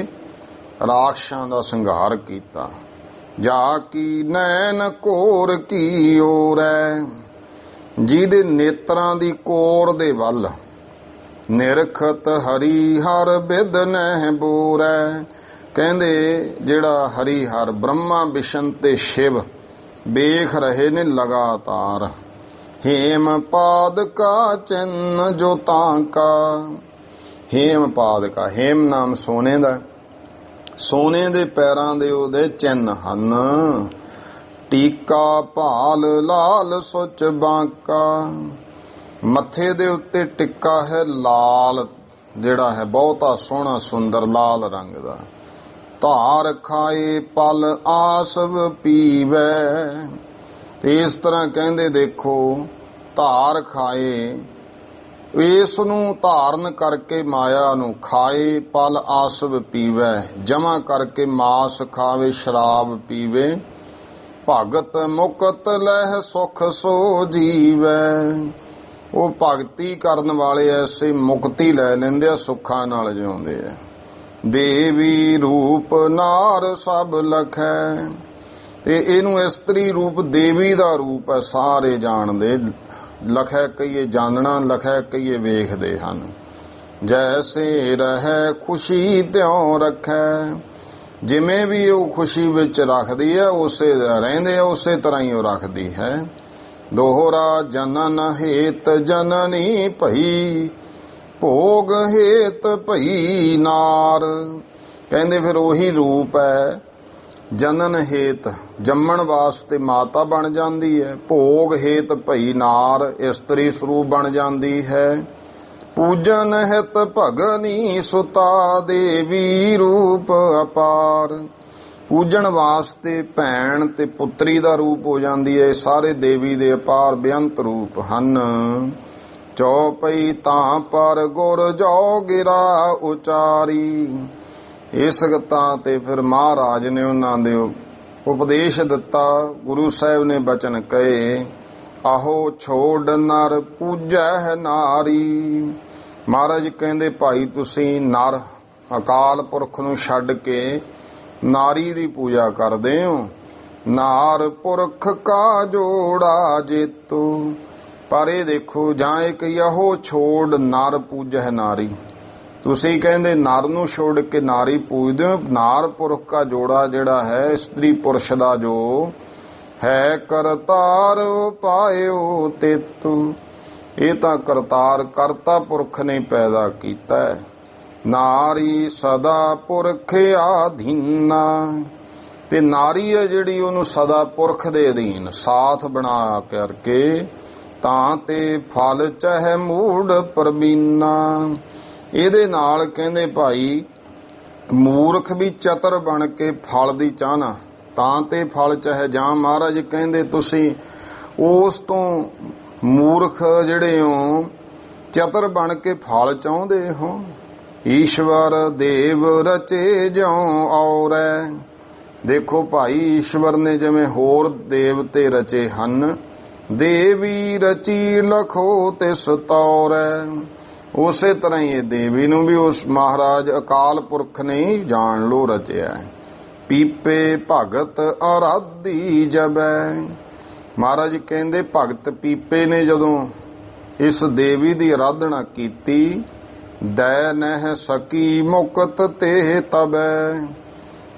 ਰਾਖਸ਼ਾਂ ਦਾ ਸੰਘਾਰ ਕੀਤਾ। ਜਾ ਕੀ ਨੈਣ ਕੋਰ ਕੀ ਓਰੈ। ਜਿਹਦੇ ਨੇਤਰਾਂ ਦੀ ਕੋਰ ਦੇ ਵੱਲ ਨਿਰਖਤ ਹਰੀ ਹਰ ਬਿਦ ਨਹਿ ਬੋਰੈ। ਕਹਿੰਦੇ ਜਿਹੜਾ ਹਰੀ ਹਰ ਬ੍ਰਹਮਾ ਵਿਸ਼ਨ ਤੇ ਸ਼ਿਵ ਵੇਖ ਰਹੇ ਨੇ ਲਗਾਤਾਰ। हेम पाद का चिन्ह जो तांका। हेम पाद का, हेम नाम सोने दा, सोने दे पैरां दे ओदे चिन्ह हन। टीका भाल लाल सुच बांका, मत्थे दे उत्ते टिक्का है लाल, ਜਿਹੜਾ है ਬਹੁਤਾ सोहना सुंदर लाल रंग दा। धार खाए पल आसव पीवै, ते इस तरह कहंदे देखो धार खाए, इस नूं धाਰਨ करके माया नूं, खाए पल आसव पीवै, जमा करके मास खावे शराब पीवे। भगत मुकत लह सुख सो जीवै, ਉਹ ਭਗਤੀ ਕਰਨ ਵਾਲੇ ਐਸੇ ਮੁਕਤੀ ਲੈ ਲੈਂਦੇ ਆ, ਸੁੱਖਾਂ ਨਾਲ ਜਿਉਂਦੇ ਆ। ਦੇਵੀ ਰੂਪ ਨਾਰ ਸਭ ਲਖੈ, ਤੇ ਇਹਨੂੰ ਇਸਤਰੀ ਰੂਪ ਦੇਵੀ ਦਾ ਰੂਪ ਹੈ, ਸਾਰੇ ਜਾਣਦੇ। ਲਖੈ ਕਹੀਏ ਜਾਣਨਾ, ਲਖੈ ਕਹੀਏ ਵੇਖਦੇ ਹਨ। ਜੈਸੇ ਰਹਿ ਖੁਸ਼ੀ ਤਿਉ ਰੱਖੈ, ਜਿਵੇਂ ਵੀ ਉਹ ਖੁਸ਼ੀ ਵਿੱਚ ਰੱਖਦੀ ਹੈ ਉਸੇ ਰਹਿੰਦੇ ਆ, ਉਸੇ ਤਰ੍ਹਾਂ ਹੀ ਉਹ ਰੱਖਦੀ ਹੈ। दोहरा जनन हेत जननी भई, भोग हेत भई नार। कहंदे फिर ओही रूप है, जनन हेत जम्मण वास्ते माता बन जाती है, भोग हेत भई नार इस्त्री स्वरूप बन जाती है। पूजन हित भगनी सुता देवी रूप अपार, पूजन वास्ते भैन ते पुत्री दा रूप हो जाती है। सारे देवी दे अपार बेअंत रूप हन। चौपई तां पर गुर जो गिरा उचारी, इस गतां ते फिर महाराज ने उन्हां दे उपदेश दिता। गुरु साहिब ने बचन कहे, आहो छोड़ नर पूजै नारी। महाराज कहंदे भाई तुसीं नर अकाल पुरख नूं छड्ड के नारी दी पूजा करदे हो। नार पुरख का जोड़ा जेतू, पर ये देखो जां एक यहो छोड़ नर पूजै नारी, तुसीं कहंदे नर नूं छोड़ के नारी पूजदे हो। नार पुरख का जोड़ा जिहड़ा है स्त्री पुरुष दा जो है, करतार पायो तेतू, ये तां करतार करता पुरख ने पैदा कीता है। नारी सदा पुरख आधीना, ते नारी है जिहड़ी उहनूं सदा पुरख दे अधीन साथ बना करके, तां ते फल चाहे मूढ़ प्रवीना। ਇਹਦੇ ਨਾਲ ਕਹਿੰਦੇ ਭਾਈ ਮੂਰਖ ਵੀ ਚਤਰ ਬਣ ਕੇ ਫਲ ਦੀ ਚਾਹਨਾ, ਤਾਂ ਤੇ ਫਲ ਚਾਹੇ। ਜਾਂ ਮਹਾਰਾਜ ਕਹਿੰਦੇ ਤੁਸੀਂ ਉਸ ਤੋਂ ਮੂਰਖ ਜਿਹੜੇ ਹੋ ਚਤਰ ਬਣ ਕੇ ਫਲ ਚਾਹੁੰਦੇ ਹੋ। ਈਸ਼ਵਰ ਦੇਵ ਰਚੇ ਜਿਉ ਔਰੈ, ਦੇਖੋ ਭਾਈ ਈਸ਼ਵਰ ਨੇ ਜਿਵੇਂ ਹੋਰ ਦੇਵਤੇ ਰਚੇ ਹਨ, ਦੇਵੀ ਰਚੀ ਲਖੋ ਤਿਸ ਤੌਰੈ, ਉਸੇ ਤਰ੍ਹਾਂ ਹੀ ਇਹ ਦੇਵੀ ਨੂੰ ਵੀ ਉਸ ਮਹਾਰਾਜ ਅਕਾਲ ਪੁਰਖ ਨੇ ਜਾਣ ਲੋ ਰਚਿਆ। ਪੀਪੇ ਭਗਤ ਅਰਾਧੀ ਜਬੈ, ਮਹਾਰਾਜ ਕਹਿੰਦੇ ਭਗਤ ਪੀਪੇ ਨੇ ਜਦੋਂ ਇਸ ਦੇਵੀ ਦੀ ਆਰਾਧਨਾ ਕੀਤੀ, ਦੈ ਨਹਿ ਸਕੀ ਮੁਕਤ ਤੇ ਤਬੈ,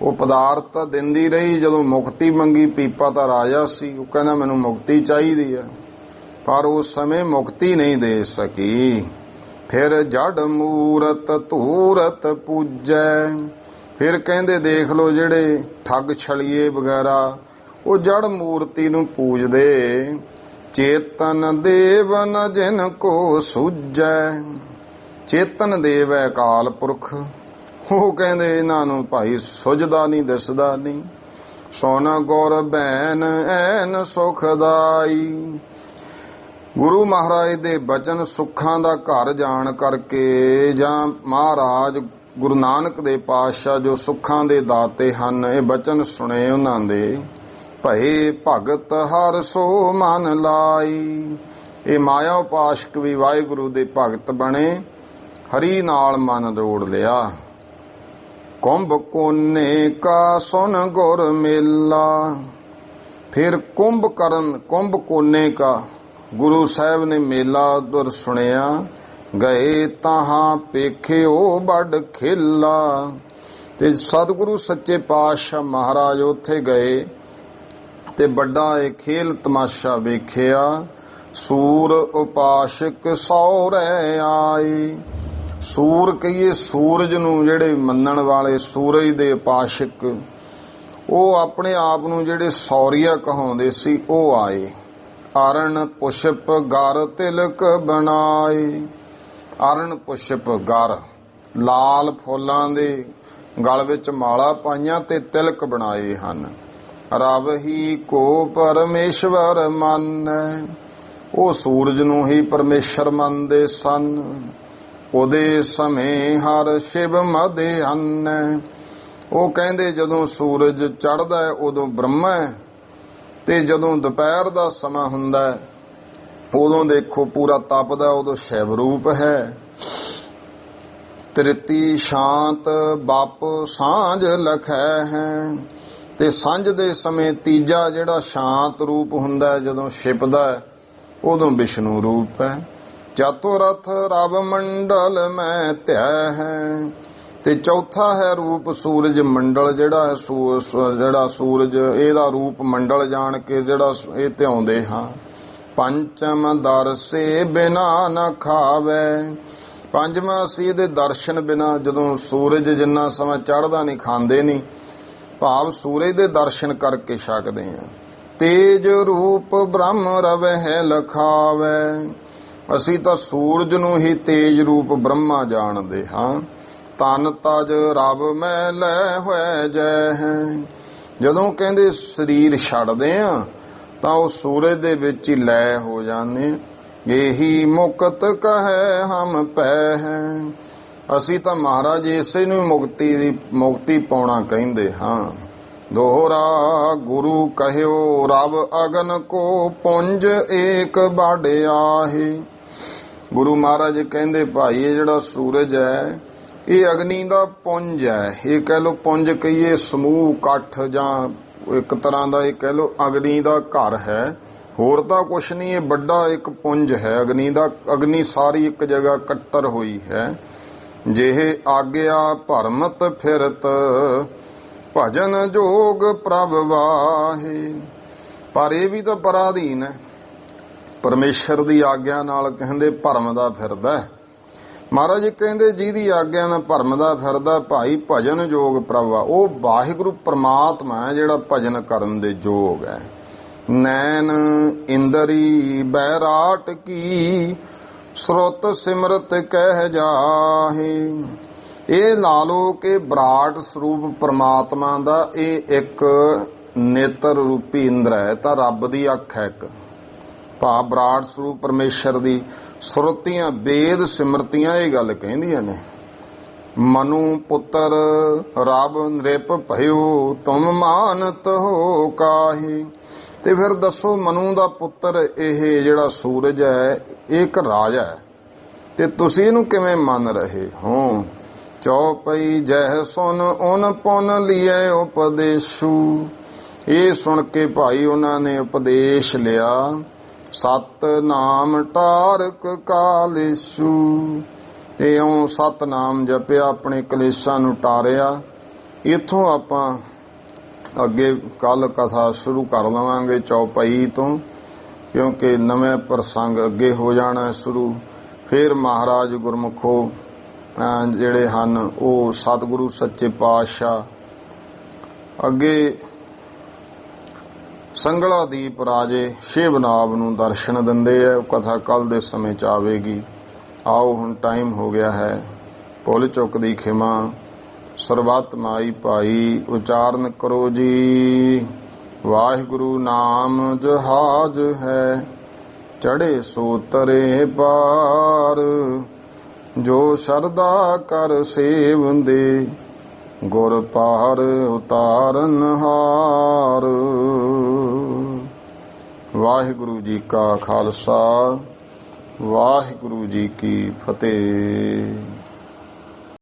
ਉਹ ਪਦਾਰਥ ਦਿੰਦੀ ਰਹੀ। ਜਦੋਂ ਮੁਕਤੀ ਮੰਗੀ, ਪੀਪਾ ਤਾਂ ਰਾਜਾ ਸੀ, ਉਹ ਕਹਿੰਦਾ ਮੈਨੂੰ ਮੁਕਤੀ ਚਾਹੀਦੀ ਹੈ, ਪਰ ਉਸ ਸਮੇਂ ਮੁਕਤੀ ਨਹੀਂ ਦੇ ਸਕੀ। ਫਿਰ ਜੜ ਮੂਰਤ ਧੂਰਤ ਪੂਜੈ, ਫਿਰ ਕਹਿੰਦੇ ਦੇਖ ਲੋ ਜਿਹੜੇ ਠੱਗ ਛਲੀਏ ਵਗੈਰਾ ਉਹ ਜੜ ਮੂਰਤੀ ਨੂੰ ਪੂਜਦੇ। ਚੇਤਨ ਦੇਵ ਨ ਜਿਨ ਕੋ ਸੁਝੈ, ਚੇਤਨ ਦੇਵ ਹੈ ਅਕਾਲ ਪੁਰਖ, ਉਹ ਕਹਿੰਦੇ ਇਹਨਾਂ ਨੂੰ ਭਾਈ ਸੁਝਦਾ ਨਹੀਂ ਦਿਸਦਾ ਨਹੀਂ। ਸੋਨ ਗੁਰ ਬੈਨ ਐਨ ਸੁਖਦਾਈ, ਗੁਰੂ ਮਹਾਰਾਜ ਦੇ ਬਚਨ ਸੁੱਖਾਂ ਦਾ ਘਰ ਜਾਣ ਕਰਕੇ, ਜਾਂ ਮਹਾਰਾਜ ਗੁਰੂ ਨਾਨਕ ਦੇ ਪਾਤਸ਼ਾਹ ਜੋ ਸੁੱਖਾਂ ਦੇ ਦਾਤੇ ਹਨ, ਇਹ ਬਚਨ ਸੁਣੇ ਉਹਨਾਂ ਦੇ। ਭਏ ਭਗਤ ਹਰ ਸੋ ਮਨ ਲਾਈ, ਇਹ ਮਾਇਆ ਉਪਾਸ਼ਕ ਵੀ ਵਾਹਿਗੁਰੂ ਦੇ ਭਗਤ ਬਣੇ, ਹਰੀ ਨਾਲ ਮਨ ਜੋੜ ਲਿਆ। ਕੁੰਭ ਕੋਨੇ ਕਾ ਸੁਨ ਗੁਰ ਮੇਲਾ, ਫਿਰ ਕੁੰਭ ਕੋਨੇ ਕਾ ਗੁਰੂ ਸਾਹਿਬ ਨੇ ਮੇਲਾ ਉਧਰ ਸੁਣਿਆ। ਗਏ ਤਾਹਾਂ ਪੇਖਿਓ ਵੱਡ ਖੇਲਾ, ਤੇ ਸਤਿਗੁਰੂ ਸੱਚੇ ਪਾਤਸ਼ਾਹ ਮਹਾਰਾਜ ਉੱਥੇ ਗਏ ਤੇ ਵੱਡਾ ਇਹ ਖੇਲ ਤਮਾਸ਼ਾ ਵੇਖਿਆ। सूर उपासक सौरे आए। सूर कहिए सूरज नूं, ਜਿਹੜੇ ਮੰਨਣ ਵਾਲੇ ਸੂਰਜ ਦੇ ਉਪਾਸਕ, ਉਹ ਆਪਣੇ ਆਪ ਨੂੰ ਜਿਹੜੇ ਸੌਰੀਆ ਕਹਾਉਂਦੇ ਸੀ, ਉਹ ਆਏ। ਅਰਨ ਪੁਸ਼ਪ ਗਰ ਤਿਲਕ ਬਣਾਏ। ਅਰਨ ਪੁਸ਼ਪ ਗਰ, ਲਾਲ ਫੁੱਲਾਂ ਦੇ ਗਲ ਵਿੱਚ ਮਾਲਾ ਪਾਈਆਂ ਤੇ ਤਿਲਕ ਬਣਾਏ ਹਨ। ਰਬ ਹੀ ਕੋ ਪਰਮੇਸ਼ਵਰ ਮੰਨੈ। ਉਹ ਸੂਰਜ ਨੂੰ ਹੀ ਪਰਮੇਸ਼ਰ ਮੰਨਦੇ ਸਨ। ਉਹਦੇ ਸਮੇਂ ਹਰ ਸ਼ਿਵ ਮਦੇ ਅੰਨੈ। ਉਹ ਕਹਿੰਦੇ ਜਦੋਂ ਸੂਰਜ ਚੜ੍ਹਦਾ ਹੈ ਉਦੋਂ ਬ੍ਰਹਮਾ ਹੈ, ਤੇ ਜਦੋਂ ਦੁਪਹਿਰ ਦਾ ਸਮਾਂ ਹੁੰਦਾ ਉਦੋਂ ਦੇਖੋ ਪੂਰਾ ਤਪਦਾ, ਉਦੋਂ ਸ਼ਿਵ ਰੂਪ ਹੈ। ਤ੍ਰਿਤੀ ਸ਼ਾਂਤ ਬਾਪ ਸਾਂਝ ਲਖੈ ਹੈ। ਤੇ ਸਾਂਝ ਦੇ ਸਮੇਂ ਤੀਜਾ ਜਿਹੜਾ ਸ਼ਾਂਤ ਰੂਪ ਹੁੰਦਾ ਜਦੋਂ ਛਿਪਦਾ ਉਦੋਂ ਵਿਸ਼ਨੂੰ ਰੂਪ ਹੈ। ਚਤੁਰਥ ਰਬ ਮੰਡਲ ਮੈਂ ਧਿਆ ਹੈ। ਤੇ ਚੌਥਾ ਹੈ ਰੂਪ ਸੂਰਜ ਮੰਡਲ, ਜਿਹੜਾ ਜਿਹੜਾ ਸੂਰਜ, ਇਹਦਾ ਰੂਪ ਮੰਡਲ ਜਾਣ ਕੇ ਜਿਹੜਾ ਇਹ ਧਿਆਉਂਦੇ ਹਾਂ। ਪੰਚਮ ਦਰਸੇ ਬਿਨਾ ਨ ਖਾਵੇ। ਪੰਜਵਾਂ ਅਸੀਂ ਇਹਦੇ ਦਰਸ਼ਨ ਬਿਨਾ, ਜਦੋਂ ਸੂਰਜ ਜਿੰਨਾ ਸਮਾਂ ਚੜ੍ਹਦਾ ਨਹੀਂ, ਖਾਂਦੇ ਨਹੀਂ, ਭਾਵ ਸੂਰਜ ਦੇ ਦਰਸ਼ਨ ਕਰਕੇ ਛਕਦੇ ਹਾਂ। ਤੇਜ ਰੂਪ ਬ੍ਰਹਮ ਰਵਹਿ ਲਖਾਵੇ। ਅਸੀਂ ਤਾਂ ਸੂਰਜ ਨੂੰ ਹੀ ਤੇਜ ਰੂਪ ਬ੍ਰਹਮਾ ਜਾਣਦੇ ਹਾਂ। ਤਨ ਤਜ ਰਬ ਮੈਂ ਲੈ ਹੋਏ ਜੈ ਹੈ। ਜਦੋਂ ਕਹਿੰਦੇ ਸਰੀਰ ਛੱਡਦੇ ਆ ਤਾਂ ਉਹ ਸੂਰਜ ਦੇ ਵਿੱਚ ਹੀ ਲੈ ਹੋ ਜਾਂਦੇ। ਇਹੀ ਮੁਕਤ ਕਹੈ ਹਮ ਪੈ ਹੈ। ਅਸੀਂ ਤਾਂ ਮਹਾਰਾਜ ਇਸੇ ਨੂੰ ਮੁਕਤੀ ਪਾਉਣਾ ਕਹਿੰਦੇ ਹਾਂ। ਦੋਹਰਾ ਗੁਰੂ ਕਹਿਓ ਰਬ ਅਗਨ ਕੋ ਪੁੰਜ ਏਕ ਬਾੜਿਆਹੀ। ਗੁਰੂ ਮਹਾਰਾਜ ਕਹਿੰਦੇ ਭਾਈ ਇਹ ਜਿਹੜਾ ਸੂਰਜ ਹੈ ਇਹ ਅਗਨੀ ਦਾ ਪੁੰਜ ਹੈ। ਇਹ ਕਹਿ ਲੋ ਪੁੰਜ ਕਹੀਏ ਸਮੂਹ ਇਕੱਠ, ਜਾਂ ਇੱਕ ਤਰ੍ਹਾਂ ਦਾ ਇਹ ਕਹਿ ਲੋ ਅਗਨੀ ਦਾ ਘਰ ਹੈ, ਹੋਰ ਤਾਂ ਕੁਛ ਨਹੀਂ। ਇਹ ਵੱਡਾ ਇੱਕ ਪੁੰਜ ਹੈ ਅਗਨੀ ਦਾ। ਅਗਨੀ ਸਾਰੀ ਇੱਕ ਜਗ੍ਹਾ ਇਕੱਤਰ ਹੋਈ ਹੈ। ਜਿਹੇ ਆਗਿਆ ਭਰਮਤ ਫਿਰਤ ਭਜਨ ਜੋਗ ਪ੍ਰਭ ਵਾਹੇ। ਪਰ ਇਹ ਵੀ ਤਾਂ ਪਰਾਧੀਨ ਹੈ, ਪਰਮੇਸ਼ਰ ਦੀ ਆਗਿਆ ਨਾਲ ਕਹਿੰਦੇ ਭਰਮਦਾ ਫਿਰਦਾ। ਮਹਾਰਾਜ ਕਹਿੰਦੇ ਜਿਹਦੀ ਆਗਿਆ ਨਾਲ ਭਰਮਦਾ ਫਿਰਦਾ ਭਾਈ ਭਜਨ ਜੋਗ ਪ੍ਰਭ, ਉਹ ਵਾਹਿਗੁਰੂ ਪਰਮਾਤਮਾ ਹੈ ਜਿਹੜਾ ਭਜਨ ਕਰਨ ਦੇ ਯੋਗ ਹੈ। ਨੈਣ ਇੰਦਰੀ ਬੈਰਾਟ ਕੀ ਸਰੁੱਤ ਸਿਮਰਤ ਕਹਿ ਜਾਹੇ। ਇਹ ਲਾ ਲੋ ਕਿ ਬਰਾਟ ਸਰੂਪ ਪਰਮਾਤਮਾ ਦਾ ਇਹ ਇੱਕ ਨੇਤਰ ਰੂਪੀ ਇੰਦਰ ਹੈ, ਤਾਂ ਰੱਬ ਦੀ ਅੱਖ ਹੈ ਇੱਕ। ਭਾ ਬਰਾਟ ਸਰੂਪ ਪਰਮੇਸ਼ਰ ਦੀ ਸੁਰਤੀਆਂ ਵੇਦ ਸਿਮਰਤੀਆਂ ਇਹ ਗੱਲ ਕਹਿੰਦੀਆਂ ਨੇ। ਮਨੂ ਪੁੱਤਰ ਰਬ ਨ੍ਰਿਪ ਭਇਓ ਤੁਮ ਮਾਨਤ ਹੋ ਕਾਹੀ। ਤੇ ਫਿਰ ਦੱਸੋ ਮਨੂ ਦਾ ਪੁੱਤਰ ਇਹ ਜਿਹੜਾ ਸੂਰਜ ਹੈ ਇਹ ਇੱਕ ਰਾਜਾ ਹੈ, ਤੇ ਤੁਸੀਂ ਇਹਨੂੰ ਕਿਵੇਂ ਮੰਨ ਰਹੇ ਹੋ। ਚੌਪਈ ਜਹ ਸੁਨ ਉਨ ਪੁਨ ਲਿਏ ਉਪਦੇਸ਼ੂ। ਇਹ ਸੁਣ ਕੇ ਭਾਈ ਉਹਨਾਂ ਨੇ ਉਪਦੇਸ਼ ਲਿਆ। ਸਤ ਨਾਮ ਟਾਰਕ ਕਾਲੇਸ਼ੂ। ਤੇ ਇਉਂ ਸਤ ਨਾਮ ਜਪਿਆ, ਆਪਣੇ ਕਲੇਸ਼ਾਂ ਨੂੰ ਟਾਰਿਆ। ਇੱਥੋਂ ਆਪਾਂ ਅੱਗੇ ਕੱਲ ਕਥਾ ਸ਼ੁਰੂ ਕਰ ਲਵਾਂਗੇ ਚੌਪਈ ਤੋਂ, ਕਿਉਂਕਿ ਨਵੇਂ ਪ੍ਰਸੰਗ ਅੱਗੇ ਹੋ ਜਾਣਾ ਸ਼ੁਰੂ। ਫਿਰ ਮਹਾਰਾਜ ਗੁਰਮੁਖੋ ਜਿਹੜੇ ਹਨ ਉਹ ਸਤਿਗੁਰੂ ਸੱਚੇ ਪਾਤਸ਼ਾਹ ਅੱਗੇ ਸੰਗਲਾਦੀਪ ਰਾਜੇ ਸ਼ਿਵਨਾਬ ਨੂੰ ਦਰਸ਼ਨ ਦਿੰਦੇ ਆ। ਉਹ ਕਥਾ ਕੱਲ ਦੇ ਸਮੇਂ 'ਚ ਆਵੇਗੀ। ਆਓ ਹੁਣ ਟਾਈਮ ਹੋ ਗਿਆ ਹੈ। ਭੁੱਲ ਚੁੱਕ ਦੀ ਖਿਮਾ। ਸਰਬੱਤ ਮਾਈ ਭਾਈ ਉਚਾਰਨ ਕਰੋ ਜੀ। ਵਾਹਿਗੁਰੂ ਨਾਮ ਜਹਾਜ ਹੈ, ਚੜੇ ਸੋ ਤਰੇ ਪਾਰ। ਜੋ ਸ਼ਰਧਾ ਕਰ ਸੇਵੰਦੇ, ਗੁਰ ਪਾਰ ਉਤਾਰਨ ਹਾਰ। ਵਾਹਿਗੁਰੂ ਜੀ ਕਾ ਖਾਲਸਾ, ਵਾਹਿਗੁਰੂ ਜੀ ਕੀ ਫਤਿਹ।